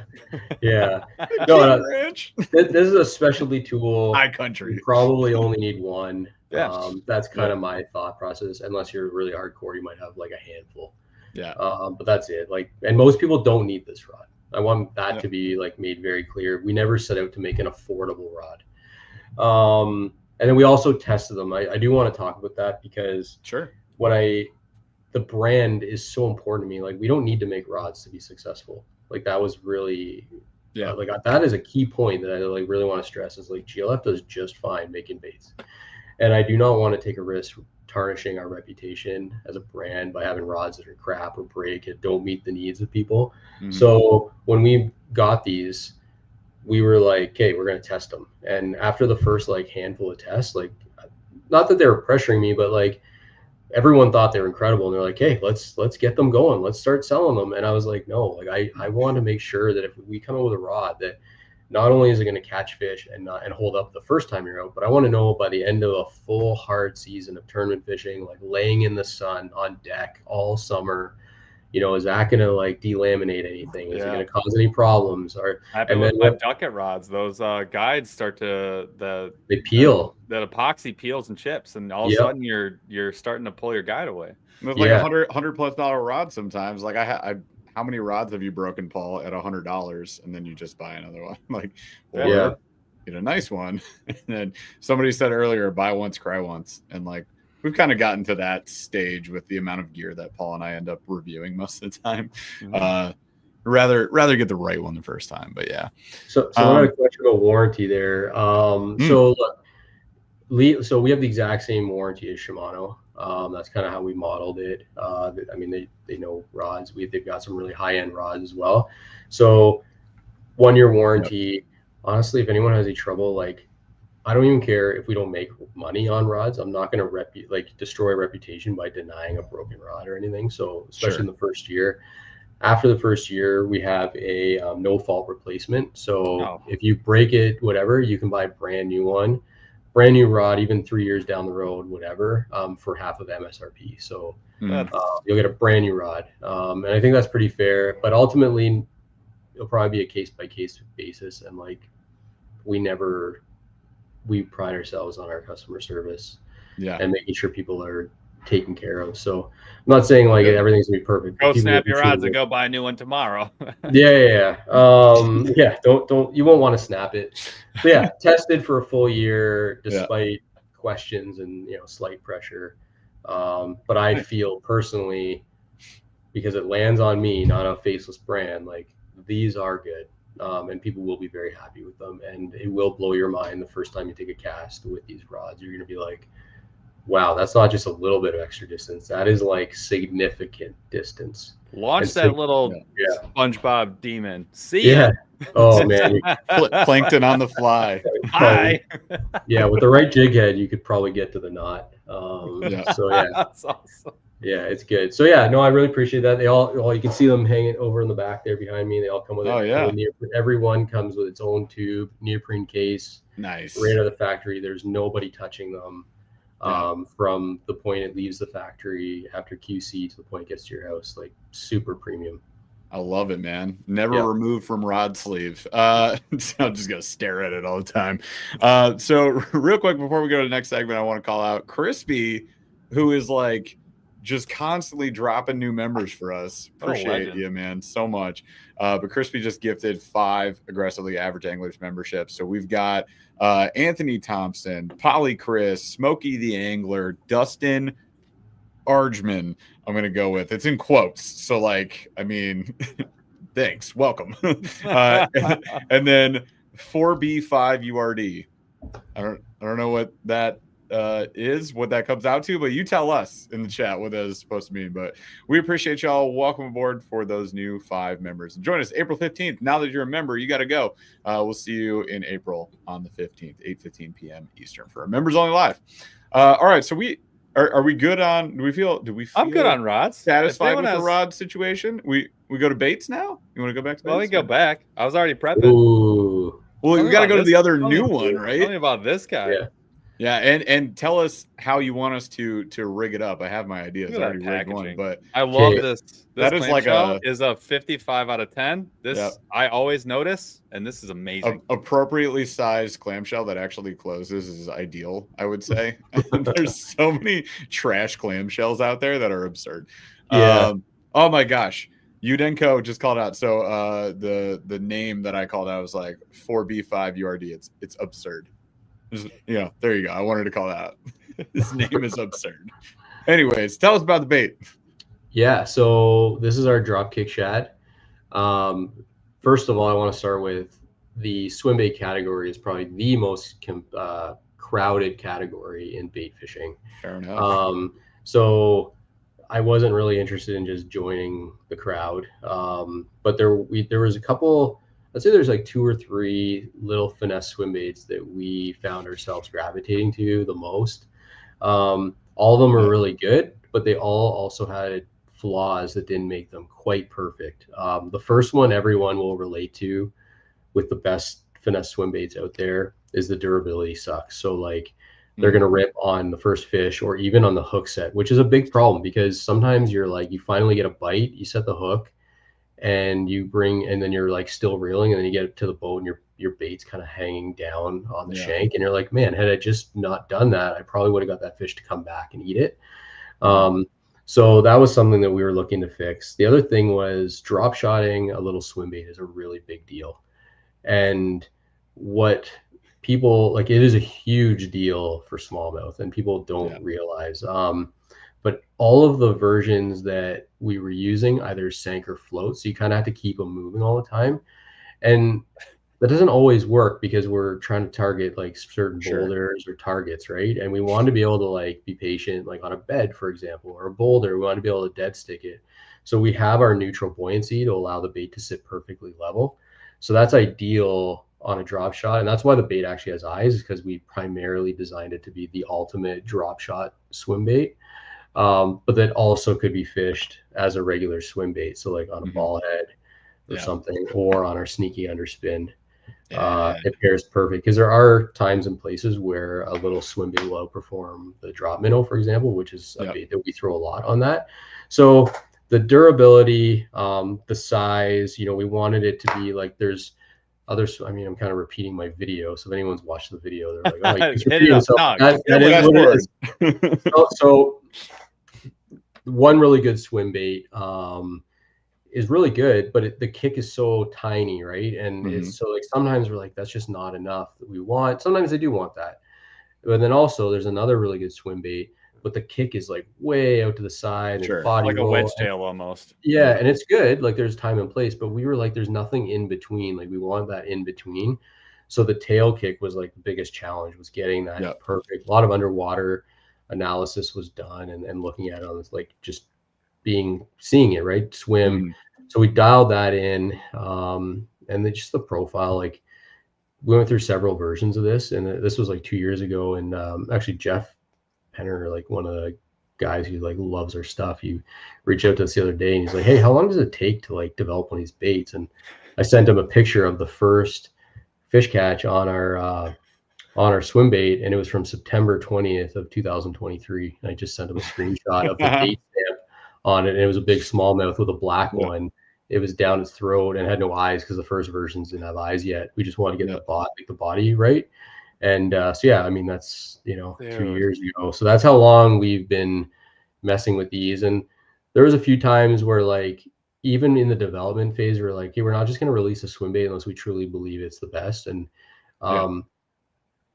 Yeah. No, this is a specialty tool. High country. You probably only need one. Yeah. That's kind of my thought process. Unless you're really hardcore, you might have like a handful. Yeah. But that's it. Like, and most people don't need this rod. I want that to be, like, made very clear. We never set out to make an affordable rod. And then we also tested them. I do want to talk about that because the brand is so important to me. Like, we don't need to make rods to be successful. Like, that was really, like, that is a key point that I like really want to stress, is like, GLF does just fine making baits. And I do not want to take a risk tarnishing our reputation as a brand by having rods that are crap or break and don't meet the needs of people. So when we got these, we were like, okay, we're going to test them. And after the first, like, handful of tests, like, not that they were pressuring me, but, like, everyone thought they were incredible. And they're like, hey, let's get them going. Let's start selling them. And I was like, no, like, I want to make sure that if we come out with a rod, that not only is it going to catch fish and hold up the first time you're out, but I want to know by the end of a full hard season of tournament fishing, like laying in the sun on deck all summer, is that going to, like, delaminate anything? Is it going to cause any problems? And then my ducket rods, those guides start to they peel. The epoxy peels and chips, and all of a sudden you're starting to pull your guide away. With like $100+ rod sometimes. Like, how many rods have you broken, Paul, at $100, and then you just buy another one? Like, or get a nice one. And then somebody said earlier, buy once, cry once. And, like, we've kind of gotten to that stage with the amount of gear that Paul and I end up reviewing most of the time. Rather get the right one the first time, but yeah. So I had a question about warranty there. So look, so we have the exact same warranty as Shimano. That's kind of how we modeled it. I mean, they know rods. They've got some really high-end rods as well. So 1-year warranty. Honestly, if anyone has any trouble, like, I don't even care if we don't make money on rods. I'm not going to destroy reputation by denying a broken rod or anything. So especially in the first year. After the first year, we have a no fault replacement. So if you break it, whatever, you can buy a brand new one. Brand new rod, even 3 years down the road, whatever, for half of MSRP. So you'll get a brand new rod. And I think that's pretty fair. But ultimately, it'll probably be a case-by-case basis. And, like, we pride ourselves on our customer service and making sure people are taken care of. So I'm not saying like everything's gonna be perfect. Go snap your rods and go buy a new one tomorrow. Yeah. Don't you won't want to snap it. But yeah, tested for a full year despite questions and slight pressure. But I feel personally, because it lands on me, not a faceless brand, like these are good. And people will be very happy with them, and it will blow your mind the first time you take a cast with these rods. You're gonna be like, wow, that's not just a little bit of extra distance. That is like significant distance. Launch that little SpongeBob demon. See ya. Oh man, plankton on the fly. Hi. Yeah, with the right jig head, you could probably get to the knot. So yeah, that's awesome. Yeah, it's good. So yeah, no, I really appreciate that. They all you can see them hanging over in the back there behind me. They all come with every one comes with its own tube, neoprene case. Nice. Right out of the factory. There's nobody touching them. From the point it leaves the factory after QC to the point it gets to your house, like super premium. I love it, man. Never removed from rod sleeve. So I'm just gonna stare at it all the time. So real quick before we go to the next segment, I want to call out Crispy, who is like just constantly dropping new members for us. Appreciate you, man, so much. But Crispy just gifted 5 Aggressively Average Anglers memberships. So we've got Anthony Thompson, Polly Chris, Smokey the Angler, Dustin Argman. I'm going to go with, it's in quotes. So like, I mean, thanks. Welcome. And then 4B5 URD. I don't know what that is, what that comes out to, but you tell us in the chat what that is supposed to mean. But we appreciate y'all. Welcome aboard for those new 5 members. And join us April 15th. Now that you're a member, you got to go. We'll see you in April on the 15th, 8:15 p.m. Eastern for a members only live. All right, so are we good on? Do we feel I'm good on rods. Satisfied with the rod situation? We go to baits now. You want to go back to baits? Well, we go back. I was already prepping. Ooh. Well, we got to go to the other new one, right? Tell me about this guy. Yeah, and tell us how you want us to rig it up. I have my ideas. I already rigged one, but I love this. That is like a 55 out of 10. This I always notice, and this is amazing. Appropriately sized clamshell that actually closes is ideal, I would say. There's so many trash clamshells out there that are absurd. Oh my gosh. Udenko just called out. So the name that I called out was like 4B5 URD. It's absurd. There you go. I wanted to call that out. His name is absurd. Anyways, tell us about the bait. Yeah, so this is our dropkick shad. First of all, I want to start with the swim bait category is probably the most crowded category in bait fishing. Fair enough. So I wasn't really interested in just joining the crowd, but there was a couple. I'd say there's like 2 or 3 little finesse swim baits that we found ourselves gravitating to the most. All of them are really good, but they all also had flaws that didn't make them quite perfect. The first one everyone will relate to with the best finesse swim baits out there is the durability sucks. So like they're going to rip on the first fish or even on the hook set, which is a big problem because sometimes you're like, you finally get a bite, you set the hook, and then you're like still reeling, and then you get to the boat and your bait's kind of hanging down on the shank, and you're like, man, had I just not done that, I probably would have got that fish to come back and eat it. So that was something that we were looking to fix. The other thing was drop shotting a little swim bait is a really big deal, and what people like, it is a huge deal for smallmouth, and people don't realize. But all of the versions that we were using either sank or float. So you kind of have to keep them moving all the time. And that doesn't always work because we're trying to target like certain boulders or targets, right? And we want to be able to like be patient, like on a bed, for example, or a boulder. We want to be able to dead stick it. So we have our neutral buoyancy to allow the bait to sit perfectly level. So that's ideal on a drop shot. And that's why the bait actually has eyes, is because we primarily designed it to be the ultimate drop shot swim bait. But that also could be fished as a regular swim bait. So like on a ball head or something, or on our sneaky underspin. It pairs perfect because there are times and places where a little swim bait will outperform the drop minnow, for example, which is a bait that we throw a lot on that. So the durability, the size, we wanted it to be like there's others. I mean, I'm kind of repeating my video. So if anyone's watched the video, they're like, oh, you can repeat yourself. That is what it is. So one really good swim bait is really good, but the kick is so tiny, right? And it's so like sometimes we're like, that's just not enough that we want. Sometimes I do want that. But then also there's another really good swim bait, but the kick is like way out to the side and it's body like a roll. wedge tail almost. Yeah, and it's good. Like there's time and place, but we were like, there's nothing in between. Like we want that in between. So the tail kick was like the biggest challenge, was getting that perfect. A lot of underwater analysis was done and looking at it on this, like just seeing it, right? Swim. So we dialed that in. And then just the profile, like we went through several versions of this, and this was like 2 years ago. And actually Jeff Penner, like one of the guys who like loves our stuff, he reached out to us the other day and he's like, hey, how long does it take to like develop one of these baits? And I sent him a picture of the first fish catch on our swim bait, and it was from September 20th of 2023. And I just sent him a screenshot of the bait stamp on it, and it was a big smallmouth with a black one. It was down its throat and had no eyes because the first versions didn't have eyes yet. We just wanted to get the body right. And so yeah, I mean that's 2 years ago. So that's how long we've been messing with these. And there was a few times where like even in the development phase, we're like, hey, we're not just going to release a swim bait unless we truly believe it's the best. And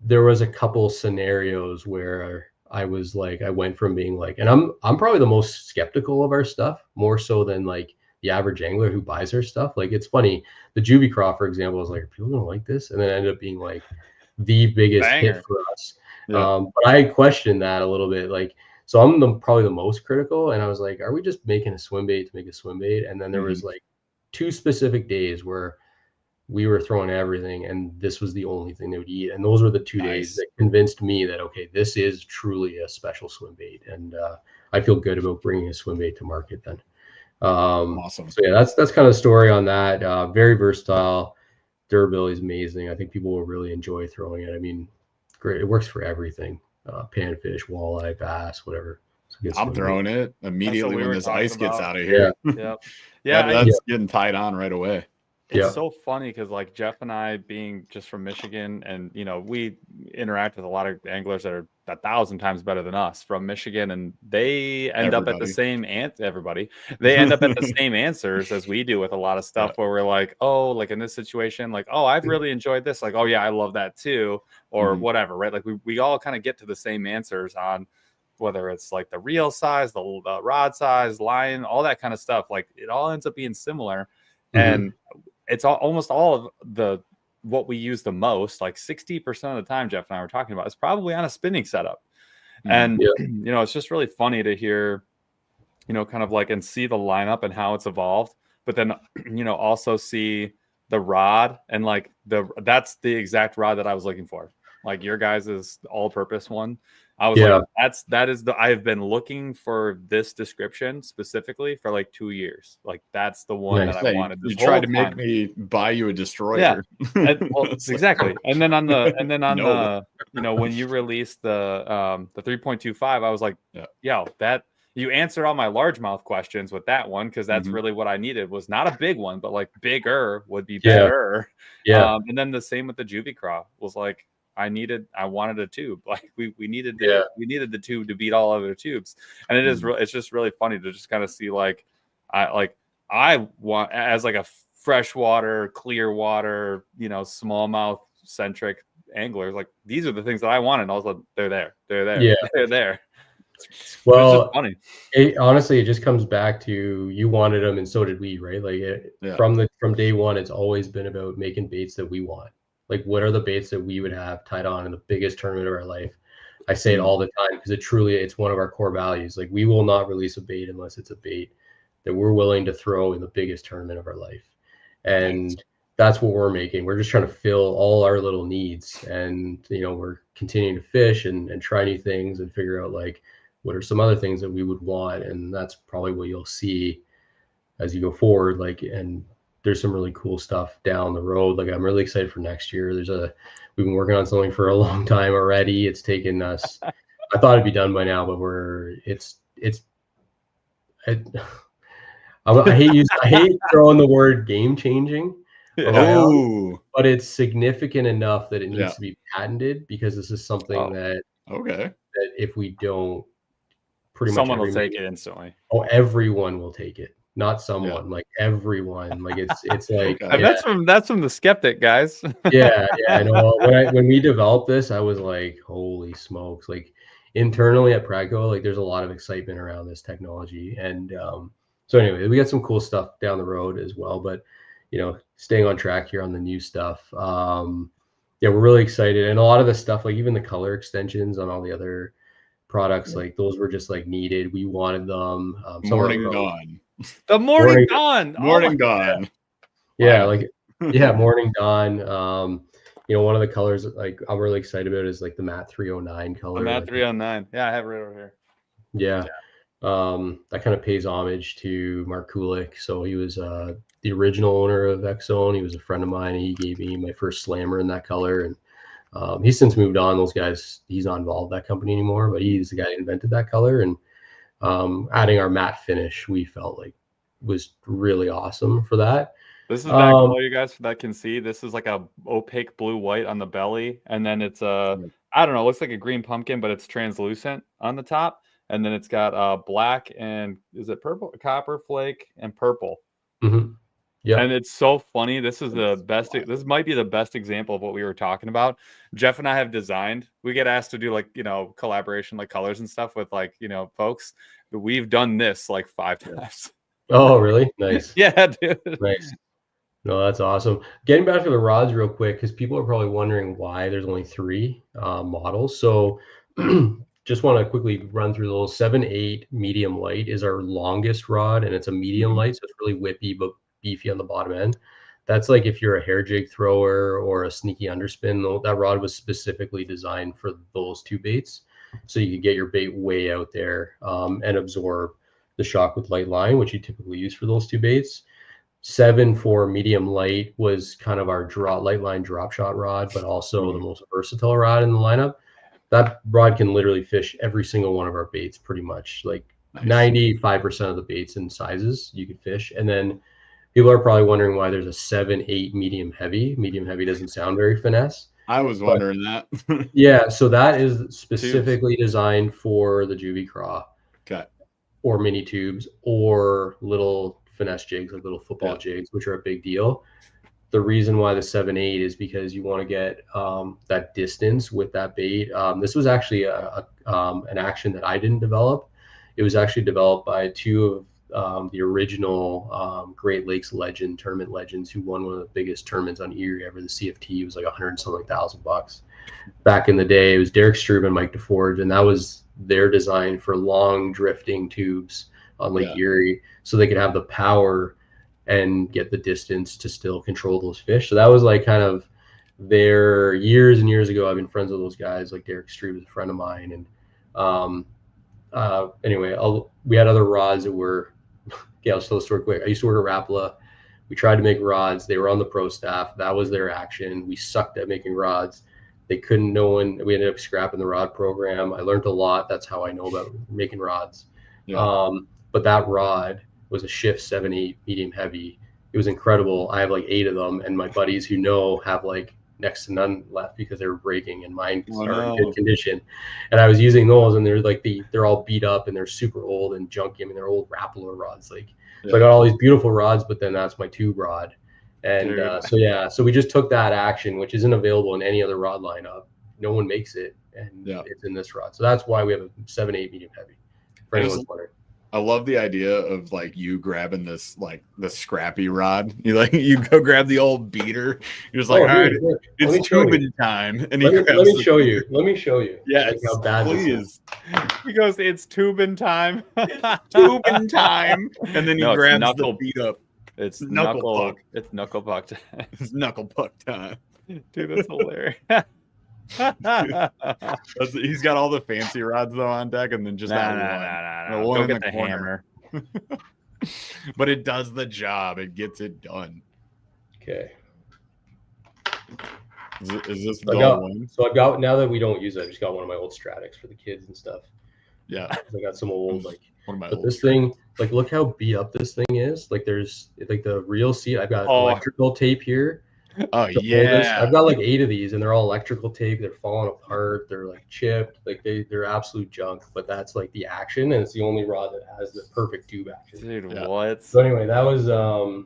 there was a couple scenarios where I was like, I went from being like, and I'm probably the most skeptical of our stuff, more so than like the average angler who buys our stuff. Like it's funny, the Juvie Craw, for example, I was like, are people gonna like this? And then it ended up being like the biggest hit for us. But I questioned that a little bit. Like, so I'm probably the most critical. And I was like, are we just making a swim bait to make a swim bait? And then there was like 2 specific days where we were throwing everything and this was the only thing they would eat. And those were the 2 days that convinced me that, okay, this is truly a special swim bait. And I feel good about bringing a swim bait to market then. Awesome. So yeah, that's kind of the story on that. Very versatile. Durability is amazing. I think people will really enjoy throwing it. I mean, great. It works for everything. Panfish, walleye, bass, whatever. I'm throwing it immediately when this ice gets out of here. Yeah. That's getting tied on right away. It's so funny because like Jeff and I, being just from Michigan, and we interact with a lot of anglers that are 1,000 times better than us from Michigan, and they end up at the same They end up at the same answers as we do with a lot of stuff where we're like, oh, like in this situation, like, oh, I've really enjoyed this. Like, oh yeah, I love that too, or whatever, right? Like we all kind of get to the same answers on whether it's like the reel size, the rod size, line, all that kind of stuff. Like it all ends up being similar, and it's almost all of what we use the most, like 60% of the time Jeff and I were talking about, is probably on a spinning setup. And, it's just really funny to hear, kind of like, and see the lineup and how it's evolved, but then, also see the rod and like that's the exact rod that I was looking for. Like your guys' all-purpose one. I was like, I've been looking for this description specifically for like 2 years. Like that's the one that I wanted. You tried to make me buy you a destroyer. Yeah, exactly. And then on the when you released the 3.25, I was like, that you answered all my largemouth questions with that one, because that's really what I needed. Was not a big one, but like bigger would be better. And then the same with the Juvie Craw. Was like, I wanted a tube. Like we needed the tube to beat all other tubes. And it's just really funny to just kind of see like I want, as like a freshwater, clear water, smallmouth centric angler, like these are the things that I wanted. And also they're there. They're there. Well, it's funny. Honestly, it just comes back to you wanted them and so did we, right? Like from day one, it's always been about making baits that we want. Like, what are the baits that we would have tied on in the biggest tournament of our life? I say it all the time because it's one of our core values. Like, we will not release a bait unless it's a bait that we're willing to throw in the biggest tournament of our life. And that's what we're making. We're just trying to fill all our little needs. And, we're continuing to fish and try new things and figure out, like, what are some other things that we would want. And that's probably what you'll see as you go forward. Like, and there's some really cool stuff down the road. Like I'm really excited for next year. We've been working on something for a long time already. It's taken us, I thought it'd be done by now, but I hate throwing the word game changing, but it's significant enough that it needs to be patented, because this is something that if we don't pretty much someone will take it instantly. Oh, everyone will take it. Not someone, like everyone. Like it's like Okay. That's from the skeptic, guys. yeah, I know. When we developed this, I was like, holy smokes! Like internally at Pragco, like there's a lot of excitement around this technology, and so anyway, we got some cool stuff down the road as well. But staying on track here on the new stuff. Yeah, we're really excited, and a lot of the stuff, like even the color extensions on all the other products, like those were just like needed. We wanted them. Morning Dawn. The Morning Dawn. Morning Dawn. Yeah, like Morning Dawn. One of the colors like I'm really excited about is like the matte 309 color. The matte 309. Yeah, I have it right over here. Yeah. That kind of pays homage to Mark Kulik. So he was the original owner of X-Zone. He was a friend of mine. And he gave me my first slammer in that color, and he's since moved on. Those guys, he's not involved with that company anymore, but he's the guy who invented that color. And adding our matte finish, we felt like was really awesome for that. This is that color, you guys that can see. This is like a opaque blue white on the belly, and then it's I don't know, it looks like a green pumpkin, but it's translucent on the top, and then it's got black and is it purple, copper flake, and purple. Mm-hmm. Yeah, and it's so funny. This is the best. This might be the best example of what we were talking about. Jeff and I have designed. We get asked to do like collaboration, like colors and stuff with like folks. But we've done this like 5 times. Oh, really? Nice. Yeah, dude. Nice. No, that's awesome. Getting back to the rods real quick, because people are probably wondering why there's only 3 models. So just want to quickly run through those. 7/8 medium light is our longest rod, and it's a medium light, so it's really whippy but beefy on the bottom end. That's like if you're a hair jig thrower or a sneaky underspin. That rod was specifically designed for those 2 baits, so you could get your bait way out there and absorb the shock with light line, which you typically use for those 2 baits. 7 for medium light was kind of our light line drop shot rod, but also the most versatile rod in the lineup. That rod can literally fish every single one of our baits, pretty much. Like 95% of the baits and sizes you could fish. And then people are probably wondering why there's a 7/8 medium heavy. Medium heavy doesn't sound very finesse. I was wondering that. Yeah, so that is specifically designed for the juvie craw. Okay. Or mini tubes or little finesse jigs, like little football jigs, which are a big deal. The reason why the 7/8 is because you want to get that distance with that bait. This was actually an action that I didn't develop. It was actually developed by 2 of the original Great Lakes tournament legends who won one of the biggest tournaments on Erie ever. The CFT was like $100,000 back in the day. It was Derek Strube and Mike DeForge, and that was their design for long drifting tubes on Lake Erie, so they could have the power and get the distance to still control those fish. So that was like kind of their years and years ago. I've been friends with those guys. Like Derek Strube is a friend of mine, and anyway, we had other rods that were. Yeah, I'll tell the story quick. I used to work at Rapala. We tried to make rods. They were on the pro staff. That was their action. We sucked at making rods. They couldn't. We ended up scrapping the rod program. I learned a lot. That's how I know about making rods. Yeah. But that rod was a Shift 7/8 medium heavy. It was incredible. I have like 8 of them, and my buddies who know have like next to none left because they were breaking, and mine are in good condition. And I was using those, and they're like they're all beat up and they're super old and junky. I mean, they're old Rapala rods. Like, so I got all these beautiful rods, but then that's my tube rod. And so we just took that action, which isn't available in any other rod lineup. No one makes it, and it's in this rod. So that's why we have a 7/8 medium heavy. For anyone's wondering. I love the idea of like you grabbing this like the scrappy rod. You go grab the old beater. You're just like, all right, it's tubing time. And let me show you. Let me show you. Yeah, like how bad this is. He goes, it's tubing time. Tubing time. And then he grabs the beat up. It's knuckle puck. It's knuckle puck time. It's knuckle puck time. Dude, that's hilarious. He's got all the fancy rods though on deck, and then just no. Go get the hammer. But it does the job. It gets it done. Okay. Is this the one? So I've got, now that we don't use it, I just got one of my old Stratics for the kids and stuff. Yeah. I got some old like. One of my but this thing, like, look how beat up this thing is. Like, there's like the real seat. I've got electrical tape here. Oh the oldest. yeah. I've got like 8 of these, and they're all electrical tape. They're falling apart. They're like chipped. Like they're absolute junk. But that's like the action, and it's the only rod that has the perfect tube action. Dude, Yeah. what? So anyway, that was so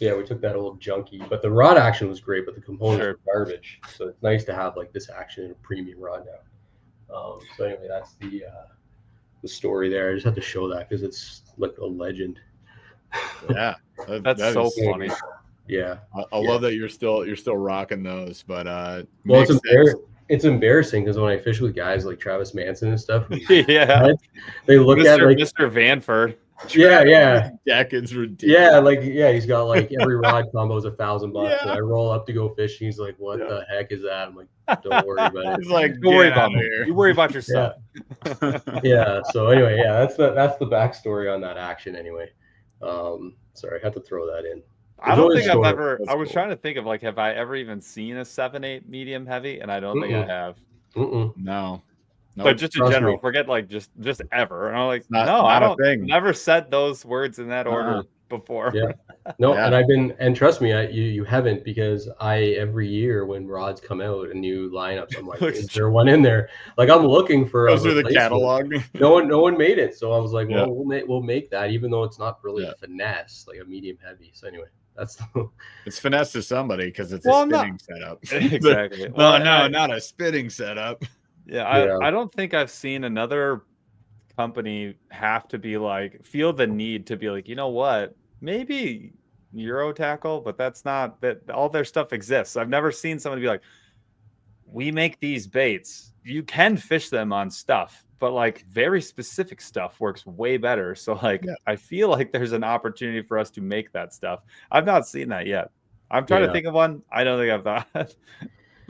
yeah, we took that old junkie, but the rod action was great, but the components Sure. were garbage. So it's nice to have like this action in a premium rod now. So anyway, that's the story there. I just had to show that because it's like a legend. Yeah. That's that so is- funny. Yeah. I love that you're still rocking those, but Well, makes sense. it's embarrassing because when I fish with guys like Travis Manson and stuff, Yeah. they look at like Mr. Vanford. yeah. Deck is ridiculous. Yeah, like he's got like every rod combo is $1,000 bucks. Yeah. And I roll up to go fishing. He's like, "What the heck is that?" I'm like, "Don't worry about it." He's like, Don't worry "Get about outta me. here." You worry about yourself. Yeah. So anyway, yeah, that's the backstory on that action. Anyway, sorry, I had to throw that in. I don't think I've story. ever. That's I was cool. trying to think of like, have I ever even seen a 7/8 medium heavy? And I don't think I have. Mm-mm. No. But just in Trust general, me. forget like just ever. And I'm like, Not- no, not I a don't. thing. Never said those words in that order Uh-uh. before. Yeah. No, Yeah. and trust me, you haven't, because every year when rods come out and new lineups, I'm like, is there one in there? Like I'm looking for Goes through the replacement. catalog. No one made it, so I was like, Yeah. well, we'll make that, even though it's not really Yeah. a finesse, like a medium heavy. So anyway, that's It's finesse to somebody because it's Well, a no. spinning setup. Exactly. No, Well, no, I- not a spinning setup. Yeah, Yeah. I don't think I've seen another company have to be like feel the need to be like, you know what, maybe Euro tackle, but that's not that all their stuff exists. I've never seen somebody be like, we make these baits. You can fish them on stuff, but like very specific stuff works way better. So like Yeah. I feel like there's an opportunity for us to make that stuff. I've not seen that yet. I'm trying to think of one. I don't think I've thought.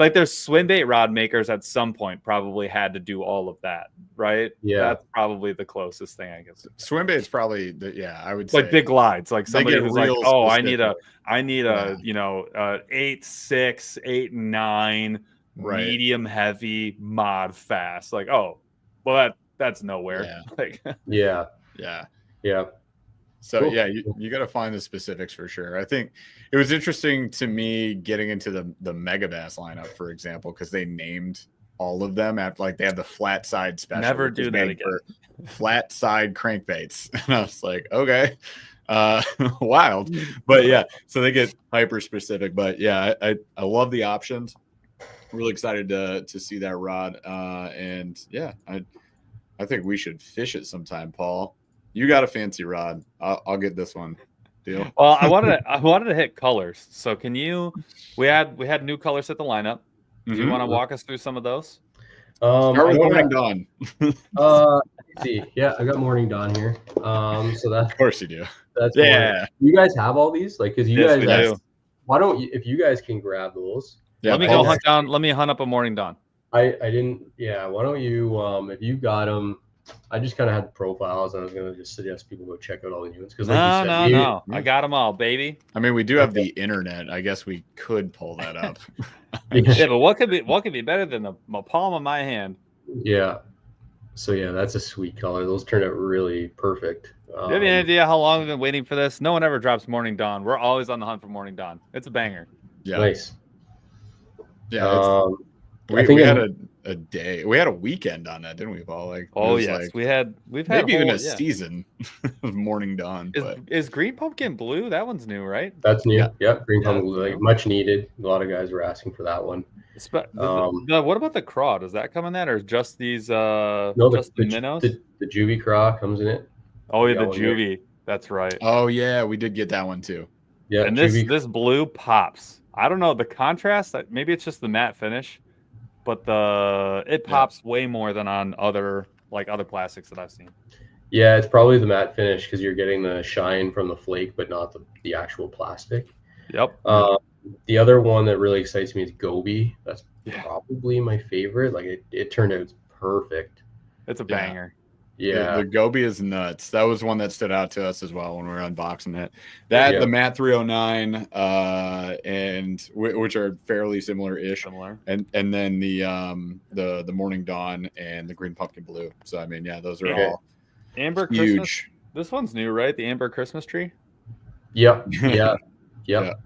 Like there's swim bait rod makers at some point probably had to do all of that, right? Yeah. That's probably the closest thing I guess. Swim bait's probably I would say Like big glides, like They somebody get who's like, real oh, specific. I need a, Yeah. 8.6, 8.9 Right. medium heavy mod fast. Like, oh, well that's nowhere. Yeah. Like yeah. So Cool. yeah, you got to find the specifics for sure. I think it was interesting to me getting into the Mega Bass lineup, for example, because they named all of them after, like, they have the flat side special. Never which is do that made again. for flat side crankbaits, and I was like, okay, wild, but yeah. So they get hyper specific, but yeah, I love the options. Really excited to see that rod, and yeah, I think we should fish it sometime, Paul. You got a fancy rod. I'll get this one. Deal. Well, I wanted to hit colors. So can you? We had new colors at the lineup. Do you want to walk us through some of those? Start I with don't Morning have- Dawn. let's see. Yeah, I got Morning Dawn here. So Of course you do. that's Yeah. Morning. You guys have all these? Like, because you Yes, guys we have, do. why don't you, if you guys can grab those? Yeah, Let me Paul- go hunt down. Let me hunt up a Morning Dawn. I didn't. Yeah. Why don't you? If you got them, I just kind of had the profiles, and I was gonna just suggest people go check out all the new ones, because like you said, No. I got them all, baby. I mean, we do have the internet. I guess we could pull that up. Yeah, but what could be better than the palm of my hand? Yeah. So yeah, that's a sweet color. Those turned out really perfect. Do you have any idea how long we've been waiting for this? No one ever drops Morning Dawn. We're always on the hunt for Morning Dawn. It's a banger. Yeah. Nice. Yeah. I think we had a day. We had a weekend on that, didn't we, Paul? Like, it Oh was yes, like we've had maybe even whole- a yeah. season of Morning Dawn. But Is Green Pumpkin Blue? That one's new, right? That's new. Yeah. Yeah, green Yeah, pumpkin, that's like new. much needed. A lot of guys were asking for that one. What about the craw? Does that come in that, or just these? No, just the minnows? the juvie craw comes in it. Oh yeah, got the one there. juvie. That's right. oh yeah, we did get that one too. Yeah, And this juvie. this blue pops. I don't know the contrast. Maybe it's just the matte finish, but it pops way more than on other plastics that I've seen. Yeah, it's probably the matte finish because you're getting the shine from the flake, but not the actual plastic. Yep. The other one that really excites me is Gobi. That's Yeah. probably my favorite. Like it turned out perfect. It's a Yeah. banger. Yeah. The Gobi is nuts. That was one that stood out to us as well when we were unboxing it. That Yeah. the Matt 309, and which are fairly similar-ish, Similar. and then the Morning Dawn and the Green Pumpkin Blue. So I mean, yeah, those are Okay. all Amber Christmas. huge. This one's new, right? The Amber Christmas tree. Yep. Yeah. Yep.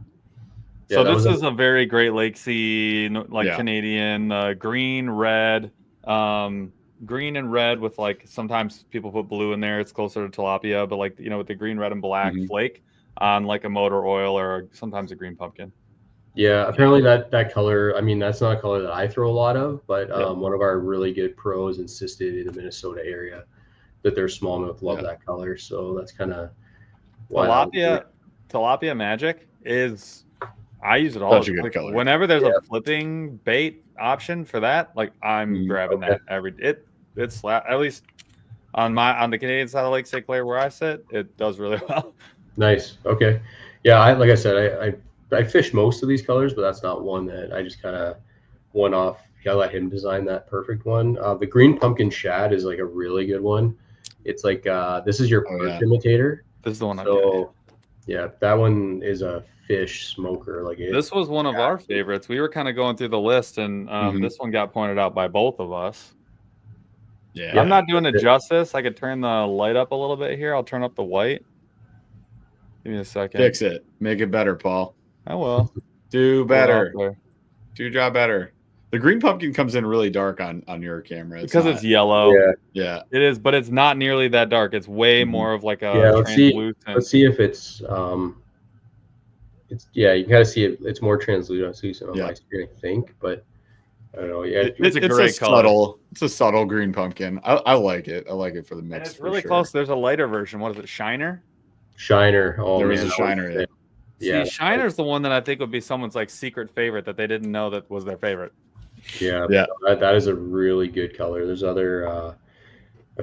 Yeah. So this is a very Great Lakesy, like Yeah. Canadian green, red, green and red with like sometimes people put blue in there. It's closer to tilapia, but like with the green, red, and black flake on like a motor oil or sometimes a green pumpkin. Yeah, apparently that color. I mean, that's not a color that I throw a lot of, but one of our really good pros insisted in the Minnesota area that their smallmouth love that color. So that's kind of why tilapia magic is. I use it all. Such a good color. Whenever there's a flipping bait option for that, like I'm grabbing that it's at least on the Canadian side of Lake St. Clair where I sit, it does really well. Nice. Okay. Yeah, like I said, I fish most of these colors, but that's not one that I just kind of went off. I let him design that perfect one. The green pumpkin shad is like a really good one. It's like this is your perch imitator. This is the one I've got. Yeah, that one is a fish smoker. Like this was one of our favorites. We were kind of going through the list, and this one got pointed out by both of us. Yeah, I'm not doing it justice. I could turn the light up a little bit here. I'll turn up the white. Give me a second. Fix it. Make it better, Paul. I will. Do better. Do job better. The green pumpkin comes in really dark on your camera. Because it's yellow. Yeah. It is, but it's not nearly that dark. It's way more of like a translucent. Let's see if it's you gotta see it. It's more translucent on my screen, I think, but I don't know. Yeah, it's a great color. It's a subtle green pumpkin. I like it. I like it for the mix. And it's really close. There's a lighter version. What is it? Shiner? Shiner. Oh, there was a Shiner. See, Shiner's the one that I think would be someone's like secret favorite that they didn't know that was their favorite. Yeah. That is a really good color. There's a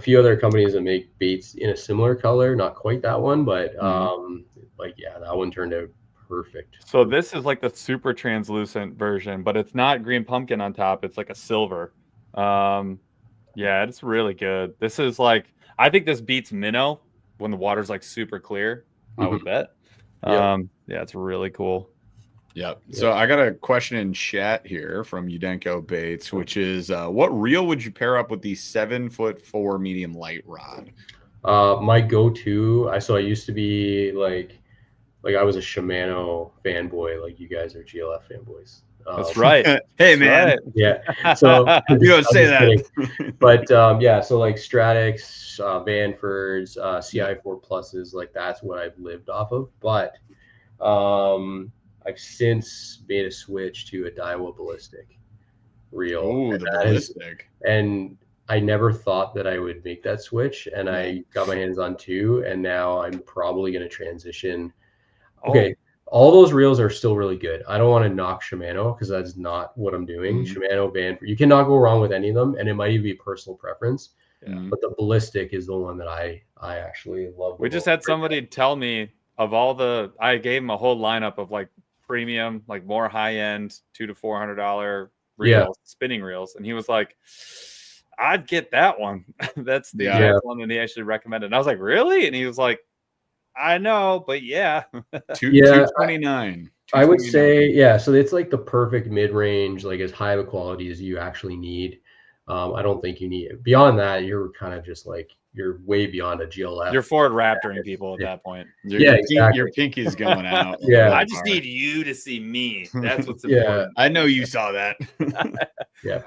few other companies that make baits in a similar color, not quite that one, but that one turned out perfect. So this is like the super translucent version, but it's not green pumpkin on top. It's like a silver. It's really good. This is like, I think this beats minnow when the water's like super clear. I would bet. It's really cool. Yep. So I got a question in chat here from Udenko Baits, which is what reel would you pair up with the 7'4" medium light rod? My go-to, I used to be like I was a Shimano fanboy, like you guys are GLF fanboys. That's right. Hey, man. Right. Yeah. So you don't say that. But so like Stratix, Vanfords, CI4 pluses, like that's what I've lived off of. But I've since made a switch to a Daiwa ballistic reel. Oh, the ballistic. And I never thought that I would make that switch, and I got my hands on two, and now I'm probably going to transition. Okay, all those reels are still really good. I don't want to knock Shimano because that's not what I'm doing. Shimano, Vanford, you cannot go wrong with any of them, and it might even be personal preference. But the ballistic is the one that I actually love. We just had somebody tell me of all the, I gave him a whole lineup of like premium, like more high end, $200 to $400 reels, spinning reels, and he was like, I'd get that one. That's the one that he actually recommended. And I was like, really? And he was like, I know, but $229. I would say, so it's like the perfect mid-range, like as high of a quality as you actually need. I don't think you need beyond that. You're kind of just like, you're way beyond a GLF. You're Ford Raptoring people at that point. Exactly. Your pinky's going out. I just need you to see me. That's what's important. I know you saw that.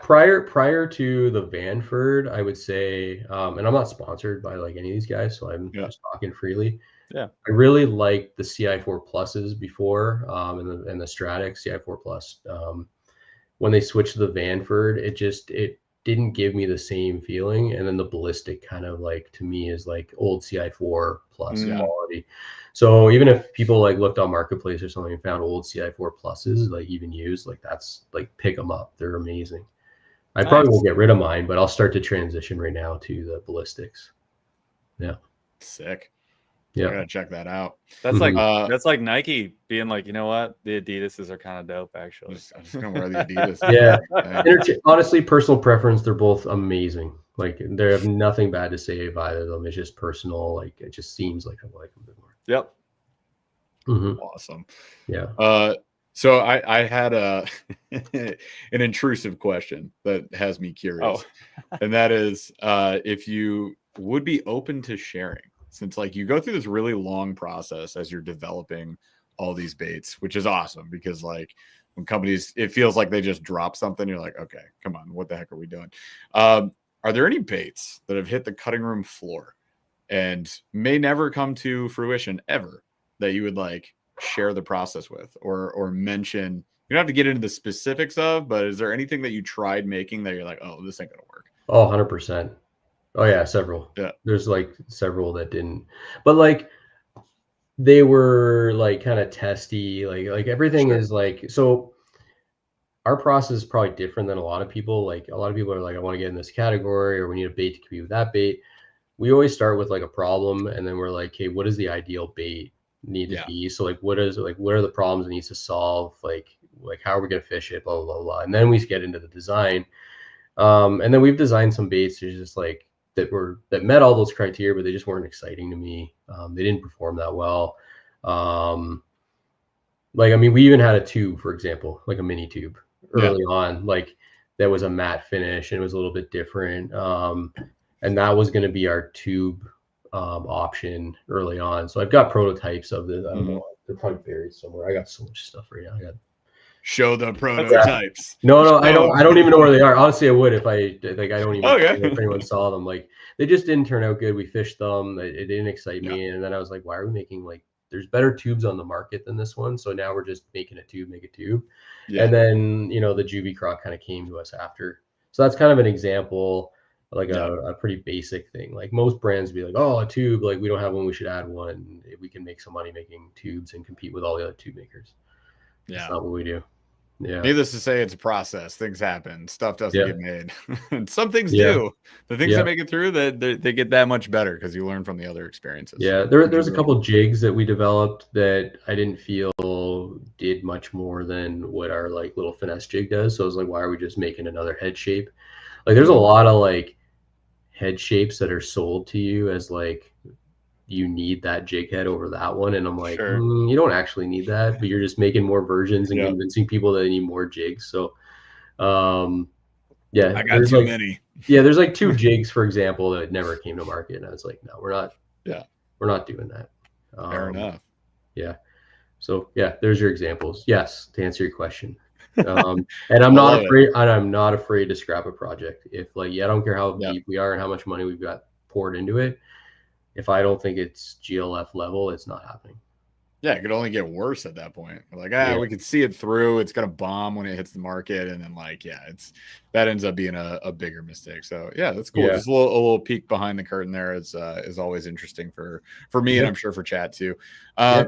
Prior to the Vanford, I would say, and I'm not sponsored by like any of these guys, so I'm just talking freely. Yeah, I really liked the CI4 pluses before, and the Stratix CI4 plus. When they switched to the Vanford, it didn't give me the same feeling, and then the ballistic kind of like to me is like old CI4 plus quality. So even if people like looked on Marketplace or something and found old CI4 pluses like even used, like that's like pick them up. They're amazing. I probably won't get rid of mine, but I'll start to transition right now to the ballistics. Yeah, sick. Yeah, I gotta check that out. That's like that's like Nike being like, you know what, the Adidas's are kind of dope. Actually, I'm just gonna wear the Adidas. Honestly, personal preference. They're both amazing. Like they have nothing bad to say of either of them. It's just personal. Like it just seems like I like them a bit more. Yep. Awesome. Yeah. So I had an intrusive question that has me curious, and that is if you would be open to sharing. Since like you go through this really long process as you're developing all these baits, which is awesome because like when companies, it feels like they just drop something. You're like, okay, come on, what the heck are we doing? Are there any baits that have hit the cutting room floor and may never come to fruition ever that you would like share the process with or mention? You don't have to get into the specifics of, but is there anything that you tried making that you're like, oh, this ain't gonna work? Oh, 100%. Oh yeah, several. Yeah. There's like several that didn't, but like they were like kind of testy. Like everything Sure. is like, so our process is probably different than a lot of people. Like a lot of people are like, I want to get in this category, or we need a bait to compete with that bait. We always start with like a problem, and then we're like, okay, what does the ideal bait need to be? So like, what are the problems it needs to solve? Like how are we gonna fish it? Blah blah blah blah. And then we get into the design. And then we've designed some baits that just like that met all those criteria, but they just weren't exciting to me. They didn't perform that well. Like I mean, we even had a tube, for example, like a mini tube early on, like that was a matte finish and it was a little bit different. And that was going to be our tube option early on. So I've got prototypes of this. I don't know, they're probably buried somewhere. I got so much stuff right now. I got show the prototypes. No, I don't even know where they are. Honestly, I would if I don't even Okay. if anyone saw them. Like they just didn't turn out good. We fished them. It didn't excite me. And then I was like, why are we making like there's better tubes on the market than this one? So now we're just making a tube, make a tube. Yeah. And then the Juby Croc kind of came to us after. So that's kind of an example, like a pretty basic thing. Like most brands be like, oh, a tube, like we don't have one, we should add one. We can make some money making tubes and compete with all the other tube makers. Yeah. That's not what we do. Yeah. Needless to say, it's a process. Things happen. Stuff doesn't get made. And some things do. The things that make it through, they get that much better because you learn from the other experiences. Yeah, there's a couple jigs that we developed that I didn't feel did much more than what our like little finesse jig does. So I was like, why are we just making another head shape? Like there's a lot of like head shapes that are sold to you as like you need that jig head over that one, and I'm like, you don't actually need that, but you're just making more versions and convincing people that they need more jigs. So yeah, I got too many. Yeah, there's like 2 jigs, for example, that never came to market, and I was like, no, we're not doing that. Fair enough. Yeah, so yeah, there's your examples. Yes, to answer your question. And I'm not afraid to scrap a project if like I don't care how deep we are and how much money we've got poured into it. If I don't think it's GLF level, it's not happening. Yeah, it could only get worse at that point. Like, we could see it through. It's gonna bomb when it hits the market, and then like, that ends up being a bigger mistake. So yeah, that's cool. Just a little peek behind the curtain there is always interesting for me, and I'm sure for chat too.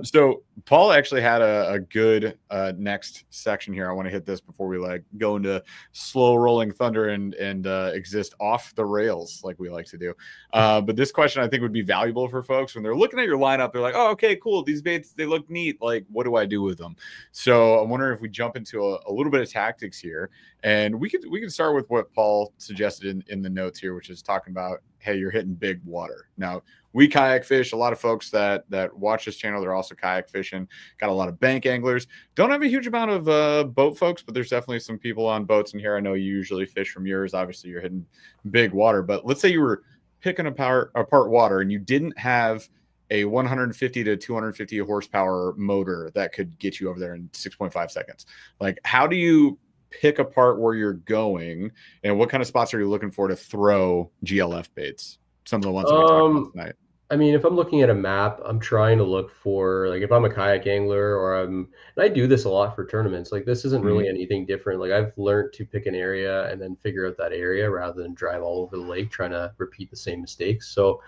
So Paul actually had a good next section here. I want to hit this before we like go into slow rolling thunder and exist off the rails like we like to do. But this question I think would be valuable for folks when they're looking at your lineup. They're like, oh, okay, cool. These baits, they look neat. Like, what do I do with them? So I'm wondering if we jump into a little bit of tactics here, and we can start with what Paul suggested in the notes here, which is talking about, hey, you're hitting big water. Now, we kayak fish. A lot of folks that watch this channel, they're also kayak fishing. Got a lot of bank anglers. Don't have a huge amount of boat folks, but there's definitely some people on boats in here. I know you usually fish from yours. Obviously, you're hitting big water. But let's say you were picking apart water and you didn't have a 150 to 250 horsepower motor that could get you over there in 6.5 seconds. Like, how do you pick apart where you're going, and what kind of spots are you looking for to throw GLF baits? Some of the ones that we talked about tonight. I mean, if I'm looking at a map, I'm trying to look for, like, if I'm a kayak angler or and I do this a lot for tournaments. Like, this isn't really anything different. Like, I've learned to pick an area and then figure out that area rather than drive all over the lake trying to repeat the same mistakes. So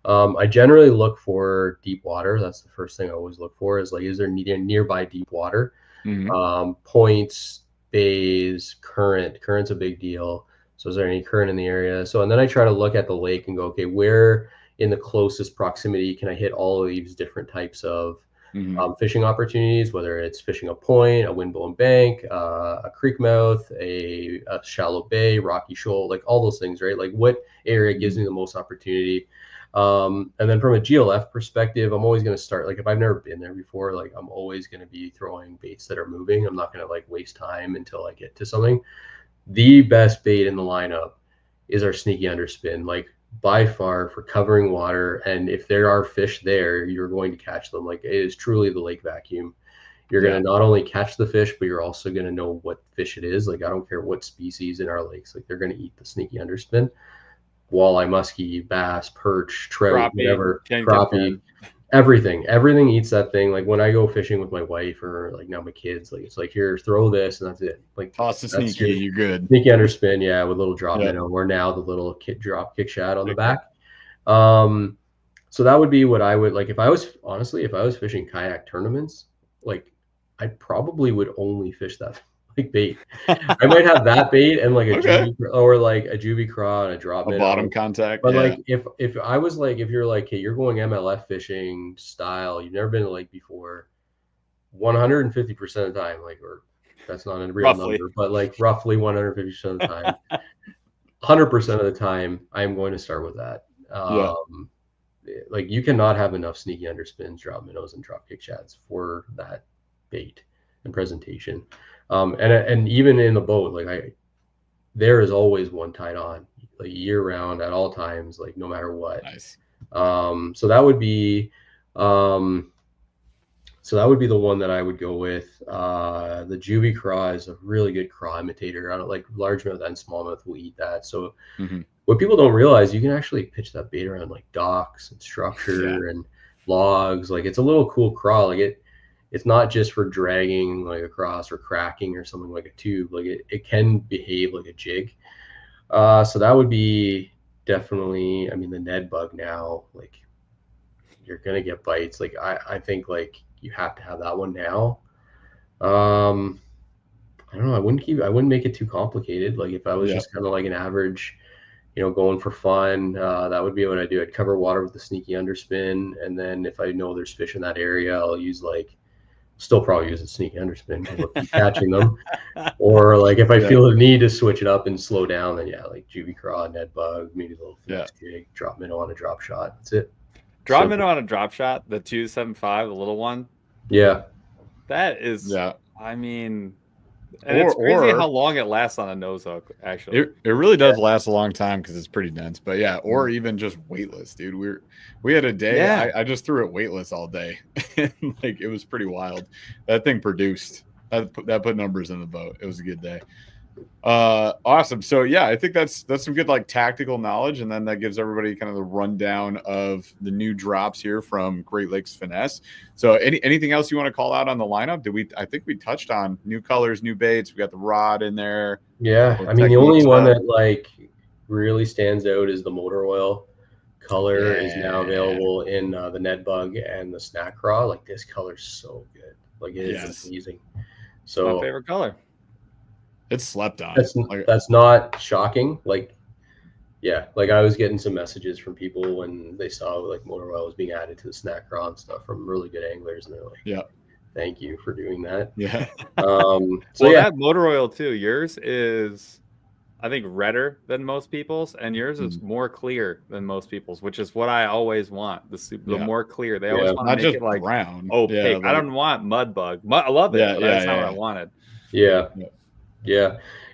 I generally look for deep water. That's the first thing I always look for is, like, is there nearby deep water? Points, bays, current. Current's a big deal. So is there any current in the area? So, and then I try to look at the lake and go, okay, where in the closest proximity can I hit all of these different types of fishing opportunities, whether it's fishing a point, a windblown bank, a creek mouth, a shallow bay, rocky shoal, like all those things, right? Like what area gives me the most opportunity? And then from a GLF perspective, I'm always going to start, like if I've never been there before, like I'm always going to be throwing baits that are moving. I'm not going to like waste time until I get to something. The best bait in the lineup is our sneaky underspin, like by far for covering water. And if there are fish there, you're going to catch them. Like it is truly the lake vacuum. You're going to not only catch the fish, but you're also going to know what fish it is. Like, I don't care what species in our lakes, like they're going to eat the sneaky underspin. Walleye, muskie, bass, perch, trout, whatever, crappie, everything eats that thing. Like when I go fishing with my wife or like now my kids, like it's like, here, throw this and that's it. Like toss the sneaky, you're good. Sneaky underspin, yeah, with little drop minnow, or now the little drop kick shad on the back. So that would be what I would like if I was fishing kayak tournaments. Like I probably would only fish that like bait. I might have that bait and like a juvie, or like a juvie craw and a drop minnow. Bottom contact. But like if I was like, if you're like, hey, you're going MLF fishing style, you've never been to lake before, 150% of the time, like, or that's not a real number, but like roughly 150% of the time, 100% of the time, I'm going to start with that. Like you cannot have enough sneaky underspins, drop minnows, and drop kick shads for that bait and presentation. And even in the boat, like there is always one tied on, like year round at all times, like no matter what. Nice. So that would be the one that I would go with. The juvie craw is a really good craw imitator. I don't like largemouth and smallmouth will eat that. So what people don't realize, you can actually pitch that bait around like docks and structure and logs. Like it's a little cool craw. Like it's not just for dragging like across or cracking or something like a tube. Like it can behave like a jig. So that would be definitely, I mean, the Ned bug now, like you're going to get bites. Like I think like you have to have that one now. I don't know. I wouldn't make it too complicated. Like if I was just kind of like an average, going for fun, that would be what I do. I'd cover water with the sneaky underspin. And then if I know there's fish in that area, I'll still probably use a sneaky underspin because I'll keep catching them. Or like if I feel the need to switch it up and slow down, then like juvie craw, Ned bug, maybe a little flex jig, drop minnow on a drop shot. That's it. Drop minnow on a drop shot, the 275, the little one. Yeah. That is, I mean, and it's crazy how long it lasts on a nose hook, actually. It really does last a long time because it's pretty dense. But or even just weightless, dude. We had a day, I just threw it weightless all day. And like it was pretty wild. That thing produced. That put numbers in the boat. It was a good day. Awesome. So I think that's some good like tactical knowledge, and then that gives everybody kind of the rundown of the new drops here from Great Lakes Finesse. So anything else you want to call out on the lineup? I think we touched on new colors, new baits. We got the rod in there. I mean, the only one that like really stands out is the motor oil color is now available in the Ned bug and the snack craw. Like this color's so good. Like it is amazing. So it's my favorite color. It's slept on. That's not shocking. Like I was getting some messages from people when they saw like motor oil was being added to the snack craw and stuff from really good anglers, and they're like, thank you for doing that. That motor oil too, yours is I think redder than most people's, and yours is more clear than most people's, which is what I always want. The more clear. They always want to make it like brown. Opaque. I don't want mud bug. I love it, but that's not what I wanted. Yeah.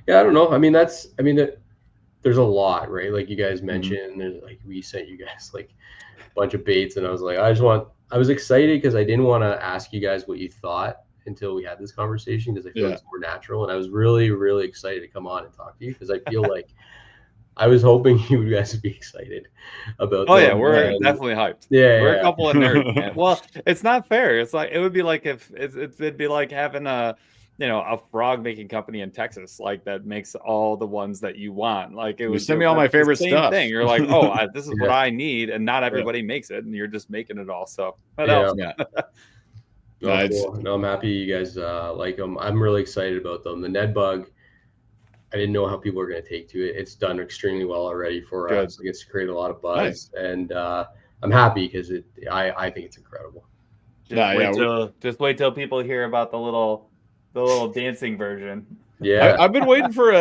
I don't know. I mean, there's a lot, right? Like you guys mentioned, there's like, we sent you guys like a bunch of baits, and I was like, I was excited because I didn't want to ask you guys what you thought until we had this conversation, because I feel it's more natural. And I was really, really excited to come on and talk to you because I feel like I was hoping you guys would be excited about them. We're definitely hyped. We're a couple of nerds. Well, it's not fair. It's like, it would be like if it'd be like having a frog making company in Texas, like that makes all the ones that you want. Like it was send me all my favorite stuff. Thing. You're like, this is what I need, and not everybody makes it, and you're just making it all. So what else? Cool. No, I'm happy you guys like them. I'm really excited about them. The Ned bug, I didn't know how people were going to take to it. It's done extremely well already for us. Like, it's created a lot of buzz, and I'm happy because I think it's incredible. Just wait till people hear about the little dancing version. I've been waiting for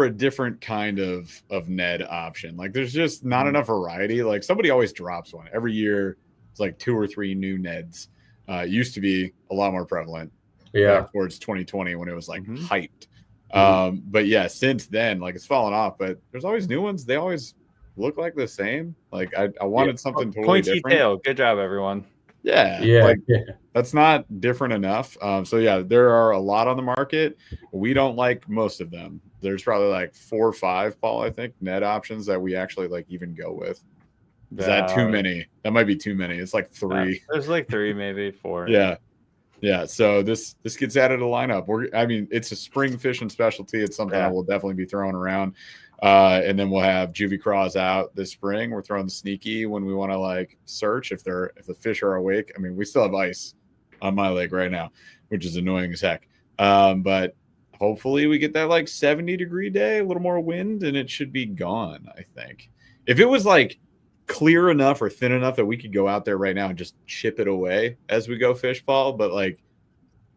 a different kind of Ned option. Like there's just not enough variety. Like somebody always drops one every year. It's like 2 or 3 new Neds. It used to be a lot more prevalent. Back towards 2020 when it was like hyped. But since then, like it's fallen off. But there's always new ones. They always look like the same. Like I wanted something totally pointy different. tail. Good job, everyone. Yeah. That's not different enough. So yeah, there are a lot on the market. We don't like most of them. There's probably like 4 or 5, Paul, I think, net options that we actually like even go with. Is that too many? That might be too many. It's like 3. There's like 3, maybe 4. Yeah. So this gets added to the lineup. I mean, it's a spring fishing specialty. It's something I will definitely be throwing around. And then we'll have juvie craws out this spring. We're throwing the sneaky when we want to like search if the fish are awake. I mean, we still have ice on my lake right now, which is annoying as heck. But hopefully we get that like 70-degree day, a little more wind, and it should be gone. I think if it was like clear enough or thin enough that we could go out there right now and just chip it away as we go fish, Paul. But like,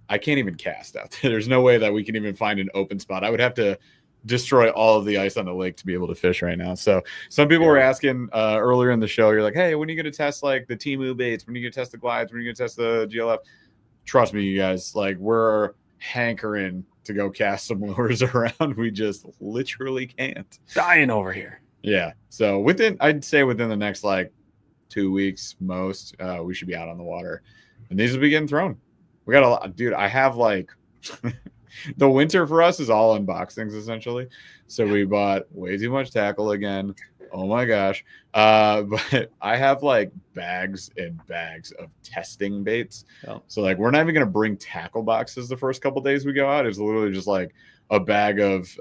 I can't even cast out there. There's no way that we can even find an open spot. I would have to destroy all of the ice on the lake to be able to fish right now. So some people were asking earlier in the show, you're like, hey, when are you going to test like the Temu baits? When are you going to test the glides? When are you going to test the GLF? Trust me, you guys, like we're hankering to go cast some lures around. We just literally can't. Dying over here. Yeah. So I'd say within the next like 2 weeks, most, we should be out on the water, and these will be getting thrown. We got a lot, dude. I have like the winter for us is all unboxings essentially. So we bought way too much tackle again. Oh my gosh. But I have like bags and bags of testing baits. Oh. So like, we're not even going to bring tackle boxes the first couple days we go out. It's literally just like a bag of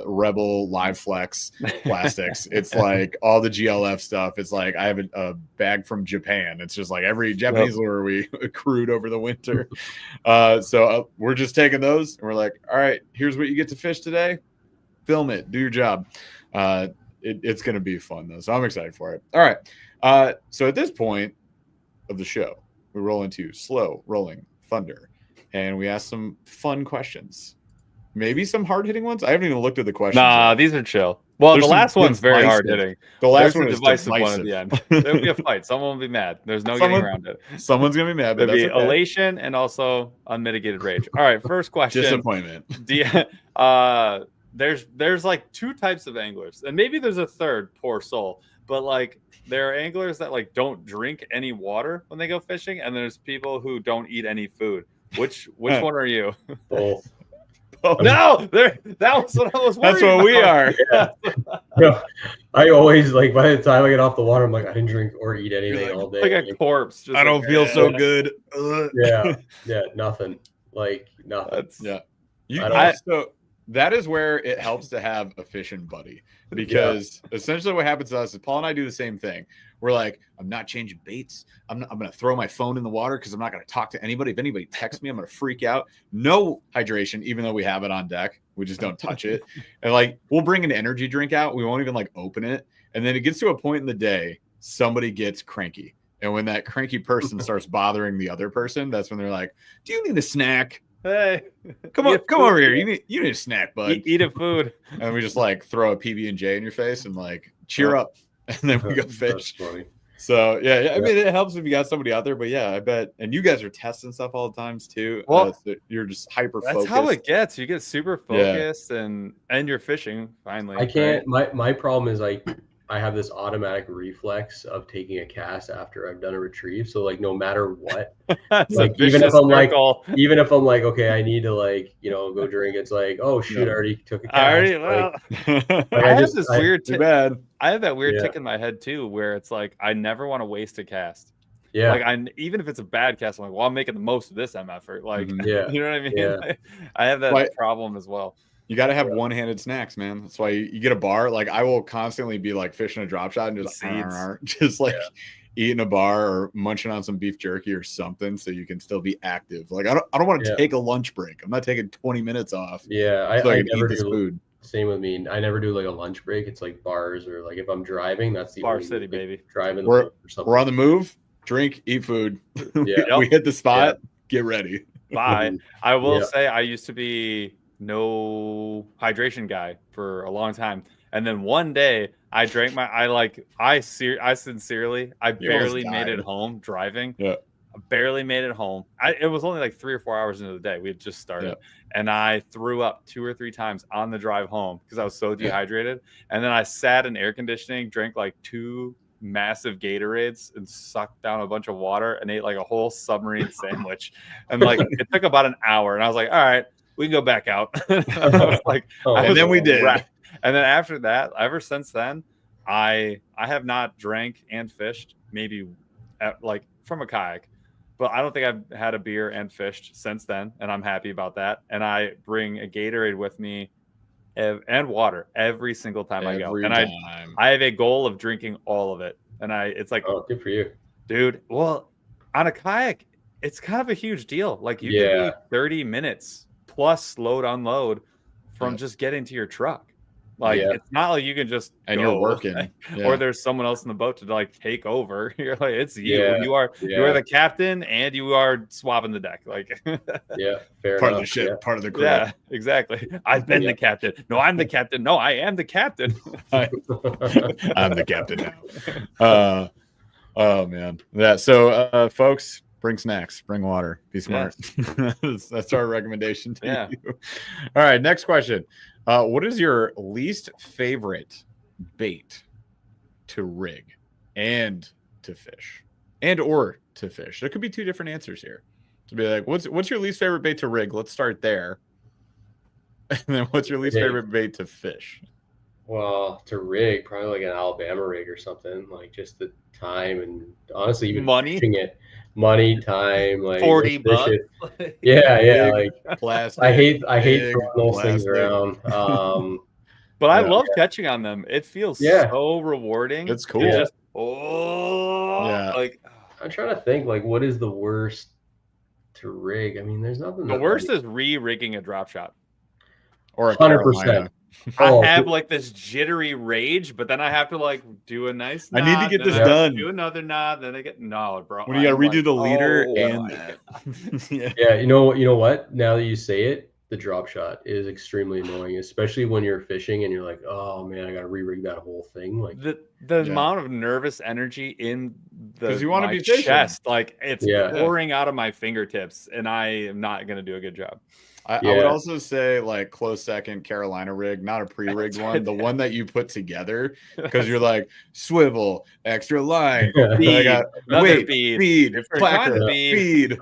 Rebel Live Flex plastics. It's like all the GLF stuff. It's like I have a bag from Japan. It's just like every Japanese lure we accrued over the winter. So we're just taking those and we're like, all right, here's what you get to fish today. Film it. Do your job. It's going to be fun though. So I'm excited for it. All right. So at this point of the show, we roll into slow rolling thunder and we ask some fun questions. Maybe some hard-hitting ones. I haven't even looked at the questions. Nah, these are chill. Well, the last one's very hard-hitting. The last one is divisive one at the end. There'll be a fight. Someone will be mad. There's no getting around it. Someone's gonna be mad. But there'll be elation and also unmitigated rage. All right, first question. Disappointment. There's like 2 types of anglers, and maybe there's a third. Poor soul. But like, there are anglers that like don't drink any water when they go fishing, and there's people who don't eat any food. Which one are you? Both. No, that was what I was worried That's what about. we are. Yeah. No, I always like by the time I get off the water, I'm like, I didn't drink or eat anything all day. Like a corpse. Just I don't feel so good. Yeah, nothing. Like nothing. So that is where it helps to have a fishing buddy, because essentially what happens to us is Paul and I do the same thing. We're like, I'm not changing baits. I'm going to throw my phone in the water because I'm not going to talk to anybody. If anybody texts me, I'm going to freak out. No hydration, even though we have it on deck. We just don't touch it. And like, we'll bring an energy drink out. We won't even like open it. And then it gets to a point in the day, somebody gets cranky. And when that cranky person starts bothering the other person, that's when they're like, do you need a snack? Hey, come over here. You need a snack, bud. Eat a food. And we just like throw a PB&J in your face and like cheer up. And then we go fish. So yeah, I mean, it helps if you got somebody out there, but yeah, I bet. And you guys are testing stuff all the times too. Well, so you're just hyper focused. That's how it gets. You get super focused and you're fishing finally. I can't. Right? My problem is I have this automatic reflex of taking a cast after I've done a retrieve. So like, no matter what, like even if I'm like, okay, I need to like, go drink. It's like, oh shoot, I already took a cast. I have this weird. I have that weird tick in my head too, where it's like, I never want to waste a cast. Yeah. Like even if it's a bad cast, I'm like, well, I'm making the most of this MF. Like, you know what I mean? Yeah. I have that problem as well. You got to have one-handed snacks, man. That's why you get a bar. Like I will constantly be like fishing a drop shot and just like eating a bar or munching on some beef jerky or something, so you can still be active. Like I don't want to take a lunch break. I'm not taking 20 minutes off. Yeah, I never eat this food. Same with me. I never do like a lunch break. It's like bars or like if I'm driving, that's the Bar City, baby. Driving. We're on the move. Drink, eat food. Yeah, we hit the spot. Get ready. Bye. I will say I used to be no hydration guy for a long time, and then one day I drank I sincerely barely made it home driving. I barely made it home. It was only like 3 or 4 hours into the day. We had just started, and I threw up 2 or 3 times on the drive home because I was so dehydrated. And then I sat in air conditioning, drank like 2 massive Gatorades and sucked down a bunch of water and ate like a whole submarine sandwich. And like it took about an hour. And I was like, all right, we can go back out. I was like, and then we did. Wrecked. And then after that, ever since then, I have not drank and fished maybe like from a kayak, but I don't think I've had a beer and fished since then. And I'm happy about that. And I bring a Gatorade with me and water every single time I go. And I have a goal of drinking all of it. And it's like, oh, good for you, dude. Well, on a kayak, it's kind of a huge deal. Like you can be 30 minutes plus load unload from just getting to your truck. Like it's not like you can just and go, you're working, or there's someone else in the boat to like take over. You're like, it's you. You are the captain, and you are swapping the deck. Like, fair part enough. of the ship, part of the crew. Yeah, exactly. I've been the captain. No, I'm the captain. No, I am the captain. I'm the captain now. Oh man, yeah. So, folks, bring snacks, bring water, be smart. Yes. That's our recommendation to you. All right, next question. What is your least favorite bait to rig and to fish, and or to fish? There could be two different answers here. To be like, what's your least favorite bait to rig? Let's start there. And then what's your least favorite bait to fish? Well, to rig, probably like an Alabama rig or something. Like just the time and honestly, even fishing it. Money, time, like $40. Yeah, like plastic. I hate throwing those things around. But I love catching on them. It feels so rewarding. It's cool. Just, like I'm trying to think, like what is the worst to rig? I mean, there's nothing. The worst is re-rigging a drop shot or a 100%. I have like this jittery rage, but then I have to like do a nice knot, I need to get this done. Do another knot, then I get bro. When you got to redo the leader and that. Yeah, you know what? Now that you say it, the drop shot is extremely annoying, especially when you're fishing and you're like, oh man, I got to re-rig that whole thing. Like the amount of nervous energy in you want to be chest, like it's pouring out of my fingertips, and I am not going to do a good job. I would also say like close second Carolina rig, not a pre-rigged one, the one that you put together because you're like swivel, extra line, weight, speed, placker, speed,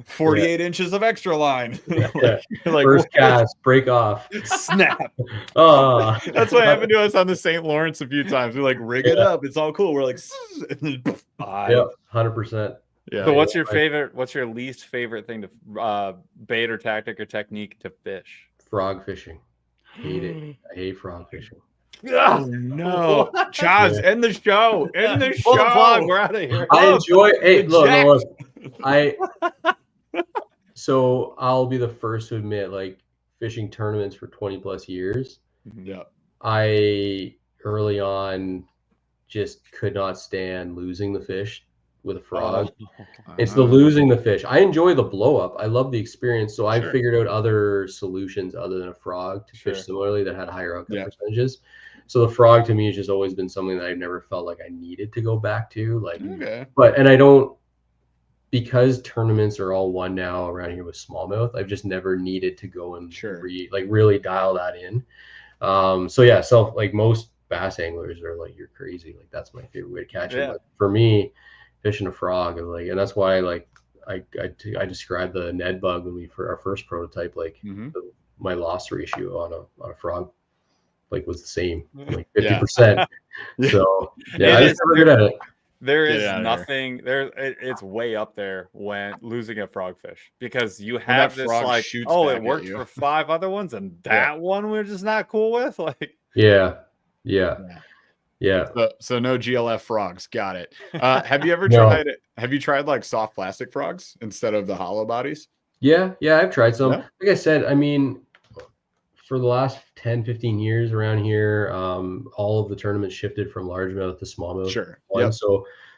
48 inches of extra line. Like first cast, break off, snap. That's what happened to us on the St. Lawrence a few times. We like rig it up, it's all cool. We're like, 100%. Yeah. So what's your favorite? What's your least favorite thing to bait or tactic or technique to fish? Frog fishing. Hate it. I hate frog fishing. Oh no, Chaz, end the show. End the show. Vlog, we're out of here. I enjoy. Hey, look. So I'll be the first to admit, like fishing tournaments for 20 plus years. Yeah. I early on just could not stand losing the fish with a frog. It's the losing the fish. I enjoy the blow up. I love the experience. So I figured out other solutions other than a frog to fish similarly that had higher outcome percentages. So the frog to me has just always been something that I've never felt like I needed to go back to. Like, and I don't, because tournaments are all one now around here with smallmouth, I've just never needed to go and really dial that in. So like most bass anglers are like, you're crazy. Like that's my favorite way to catch it. But for me, fishing a frog, and that's why I described the Ned bug when for our first prototype, like my loss ratio on a frog like was the same, like 50%. So I just never good at it. There is nothing there. It's way up there when losing a frogfish because you have this like, it worked for 5 other ones and that one we're just not cool with. Like, So no GLF frogs. Got it. Have you ever tried it? Have you tried like soft plastic frogs instead of the hollow bodies? Yeah, I've tried some. Like I said, I mean, for the last 10, 15 years around here, all of the tournaments shifted from largemouth to smallmouth. Sure.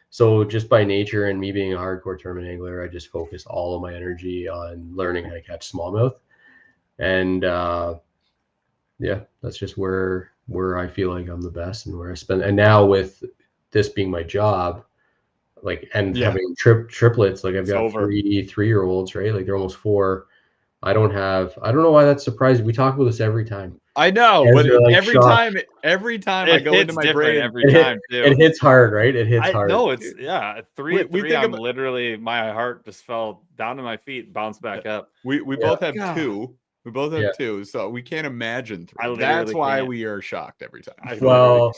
So just by nature and me being a hardcore tournament angler, I just focused all of my energy on learning how to catch smallmouth. And that's just where I feel like I'm the best and where I spend. And now with this being my job, like, and having triplets, like I've got 3 3-year-olds, right? Like they're almost 4. I don't know why that's surprising. We talk about this every time. I know, Guys but are, like, every shocked. time I It go into hits my different brain, every time too. It hits hard, right? It hits hard. No, it's three We at three. think I'm about- literally, my heart just fell down to my feet, bounced back up. we Yeah. both have God. two. We both have Yeah. two, so we can't imagine I three. literally That's why can't. we are shocked every time. I Well,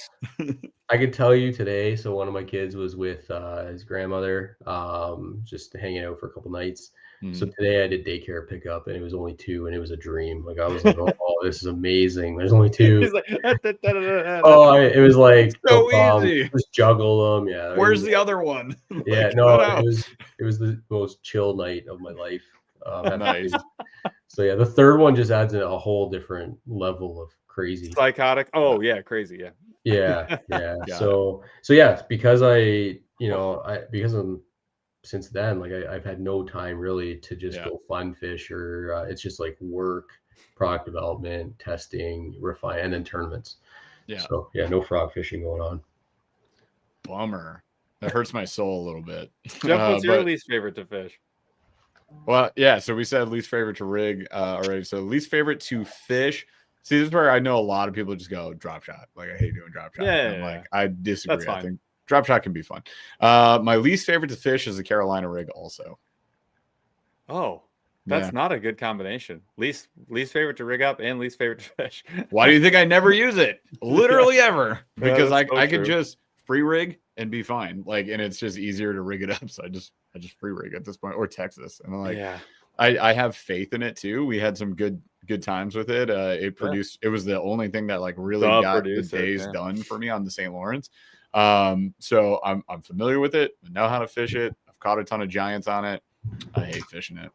I could tell you today. So one of my kids was with his grandmother, just hanging out for a couple nights. So today I did daycare pickup, and it was only 2, and it was a dream. Like I was like, oh, this is amazing. There's only 2. He's like, Oh, it was like so no easy. just juggle them. Yeah. Where's the other one? Yeah, Like, no, no. it was the most chill night of my life. Nice. So yeah, the third one just adds a whole different level of crazy. psychotic. Oh yeah, crazy. Yeah. Yeah, yeah. Got So yeah, because because I'm since then, like I've had no time really to just go fun fish, or it's just like work, product development, testing, refine, and then tournaments. Yeah. So yeah, no frog fishing going on. Bummer. That hurts my soul a little bit. Jeff, what's your least favorite to fish? Well, yeah. So we said least favorite to rig already. So least favorite to fish. See, this is where I know a lot of people just go drop shot. Like I hate doing drop shot. Yeah, like I disagree. That's I fine. think drop shot can be fun. My least favorite to fish is the Carolina rig. Also. Oh, that's not a good combination. Least favorite to rig up and least favorite to fish. Why do you think I never use it? Literally ever. Because that's I so could true. just free rig and be fine. Like, and it's just easier to rig it up. So I just free rig at this point, or Texas. And I'm like, I have faith in it too. We had some good times with it. It produced. It was the only thing that like really got the days done for me on the St. Lawrence. So I'm familiar with it. I know how to fish it. I've caught a ton of giants on it. I hate fishing it.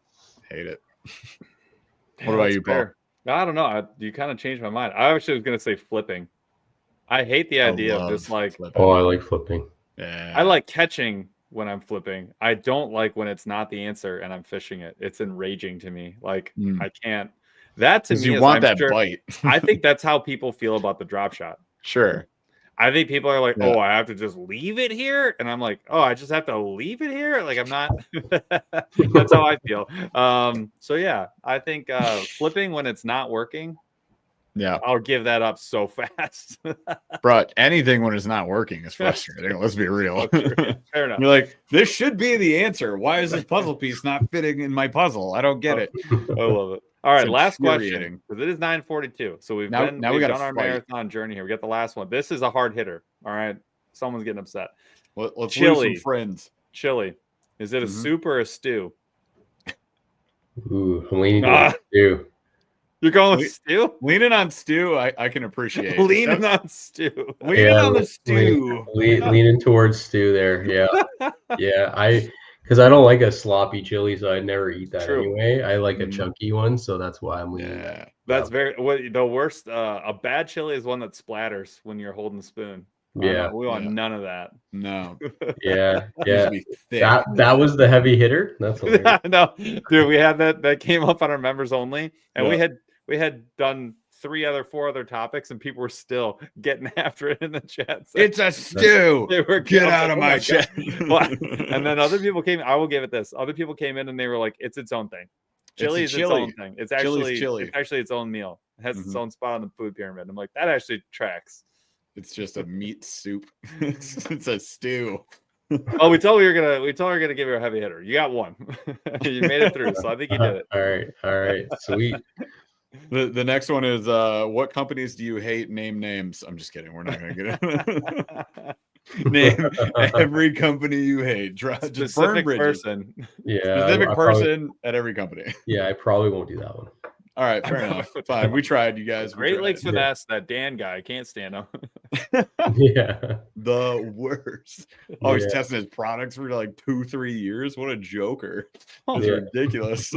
Hate it. What about you, Paul? I don't know. You kind of changed my mind. I actually was going to say flipping. I hate the idea of just like flipping. Oh, I like flipping. Yeah. I like catching when I'm flipping. I don't like when it's not the answer and I'm fishing it. It's enraging to me. Like I can't. That to me you is, want that bite. I think that's how people feel about the drop shot. Sure. I think people are like, oh, I have to just leave it here. And I'm like, oh, I just have to leave it here. Like, I'm not. That's how I feel. So, yeah, I think flipping when it's not working. Yeah. I'll give that up so fast. Bro, anything when it's not working is frustrating. Let's be real. Fair enough. You're like, this should be the answer. Why is this puzzle piece not fitting in my puzzle? I don't get it. I love it. All right, It's last question, infuriating. because it is 9:42. So we've Now done we gotta our fight. marathon journey here. We got the last one. This is a hard hitter. All right, someone's getting upset. Let's Chili. lose some friends. Chili. Is it a soup or a stew? Ooh, I'm leaning towards stew. You're going with stew? Leaning on stew, I can appreciate. Leaning on stew. Leaning on the stew. Leaning towards stew there. Yeah. Yeah. Because I don't like a sloppy chili, so I'd never eat that anyway. I like a chunky one, so that's why I'm leaning. Yeah. That's the worst. A bad chili is one that splatters when you're holding the spoon. Yeah. We want none of that. No. Yeah. Yeah. Thick. That was the heavy hitter. That's hilarious. No, dude, we had that came up on our members only, and we had done 4 other topics, and people were still getting after it in the chat. So it's a stew. Get out of my chat. And then other people came. I will give it this. Other people came in and they were like, "It's its own thing. Chili is its own thing. It's actually its own meal. It has its own spot on the food pyramid." I'm like, that actually tracks. It's just a meat soup. It's a stew. Oh, we told her we told her gonna give her a heavy hitter. You got one. You made it through, so I think you did it. All right, sweet. The next one is what companies do you hate? Name names. I'm just kidding. We're not gonna get it. Name every company you hate. Just burn bridges. Person. Yeah. Specific person at every company. Yeah, I probably won't do that one. All right, fair enough. Fine. We tried, you guys. Great Lakes Finesse, that Dan guy. I can't stand him. Yeah. The worst. Oh, he's testing his products for like 2-3 years. What a joker. That's ridiculous.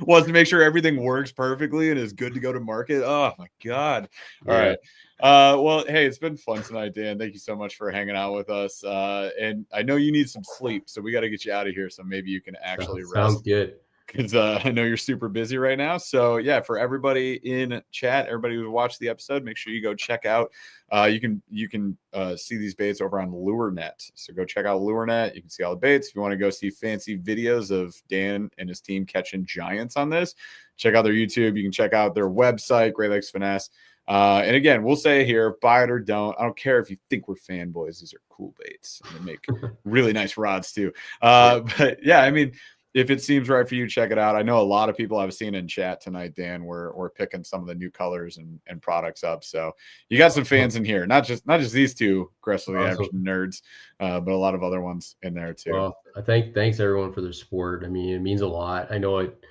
Wants to make sure everything works perfectly and is good to go to market. Oh my God. All right. Well, hey, it's been fun tonight, Dan. Thank you so much for hanging out with us. And I know you need some sleep, so we got to get you out of here so maybe you can actually rest. Sounds good. because I know you're super busy right now. So yeah, for everybody in chat, everybody who watched the episode, make sure you go check out. You can see these baits over on LureNet. So go check out LureNet. You can see all the baits. If you want to go see fancy videos of Dan and his team catching giants on this, check out their YouTube. You can check out their website, Great Lakes Finesse. And again, we'll say here, buy it or don't. I don't care if you think we're fanboys. These are cool baits. And they make really nice rods too. But yeah, I mean, if it seems right for you, check it out. I know a lot of people I've seen in chat tonight, Dan, we're picking some of the new colors and products up. So you got some fans in here, not just these two aggressively average nerds, but a lot of other ones in there too. Well, thanks everyone for their support. I mean, it means a lot. I know it,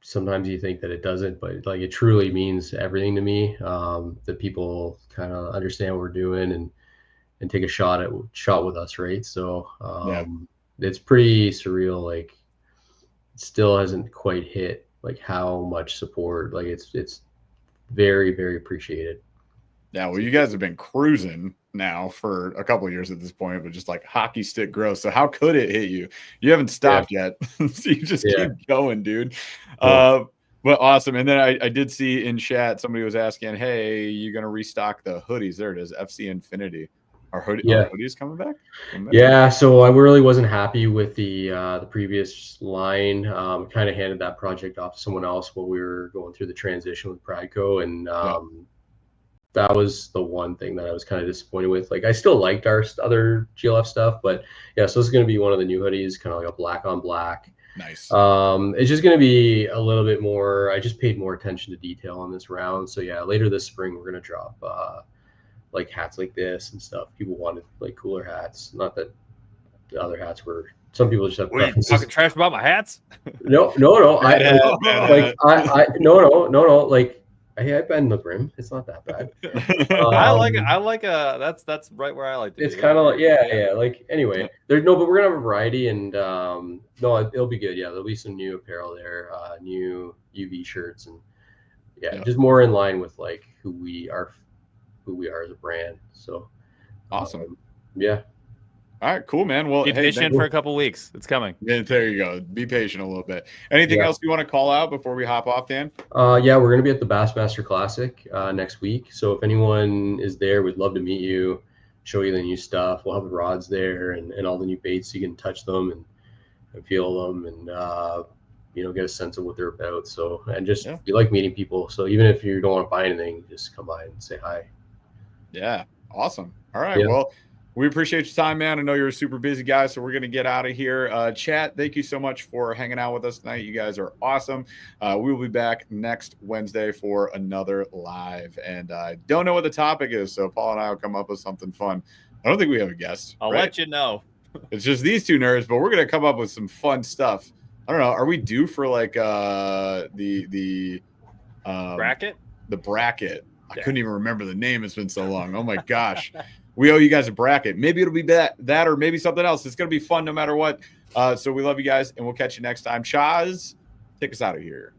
sometimes you think that it doesn't, but like it truly means everything to me. That people kind of understand what we're doing and take a shot with us, right? So it's pretty surreal. Like it still hasn't quite hit like how much support. Like it's very, very appreciated. Yeah, well, you guys have been cruising now for a couple of years at this point, but just like hockey stick growth. So how could it hit you? You haven't stopped yet. So you just keep going, dude. But awesome. And then I did see in chat somebody was asking, hey, you going to restock the hoodies? There it is, FC Infinity. Are hoodies coming back? Yeah, so I really wasn't happy with the previous line. Kind of handed that project off to someone else while we were going through the transition with Pradco, and that was the one thing that I was kind of disappointed with. Like I still liked our other GLF stuff, but yeah, so this is going to be one of the new hoodies, kind of like a black on black. Nice. It's just going to be a little bit more. I just paid more attention to detail on this round. So yeah, later this spring we're going to drop like hats like this and stuff. People wanted like cooler hats. Not that the other hats were. Some people just have preferences. Are you talking trash about my hats? No. No. Like I've been the brim. It's not that bad. I like that's right where I like to. It's kind of like yeah. Like anyway, but we're gonna have a variety, and no, it'll be good. Yeah, there'll be some new apparel there, new UV shirts, and just more in line with like who we are as a brand. So awesome. Yeah. All right, cool, man. Well, be patient for a couple weeks. It's coming. Yeah, there you go. Be patient a little bit. Anything else you want to call out before we hop off, Dan? Yeah, we're gonna be at the Bassmaster Classic next week. So if anyone is there, we'd love to meet you, show you the new stuff. We'll have the rods there and all the new baits, so you can touch them and feel them and get a sense of what they're about. So and just we like meeting people. So even if you don't want to buy anything, just come by and say hi. Yeah, awesome. All right, well. We appreciate your time, man. I know you're a super busy guy, so we're going to get out of here. Chat, thank you so much for hanging out with us tonight. You guys are awesome. We will be back next Wednesday for another live. And I don't know what the topic is, so Paul and I will come up with something fun. I don't think we have a guest. I'll let you know. It's just these two nerds, but we're going to come up with some fun stuff. I don't know. Are we due for like the bracket? The bracket. I couldn't even remember the name. It's been so long. Oh, my gosh. We owe you guys a bracket. Maybe it'll be that or maybe something else. It's going to be fun no matter what. So we love you guys, and we'll catch you next time. Chaz, take us out of here.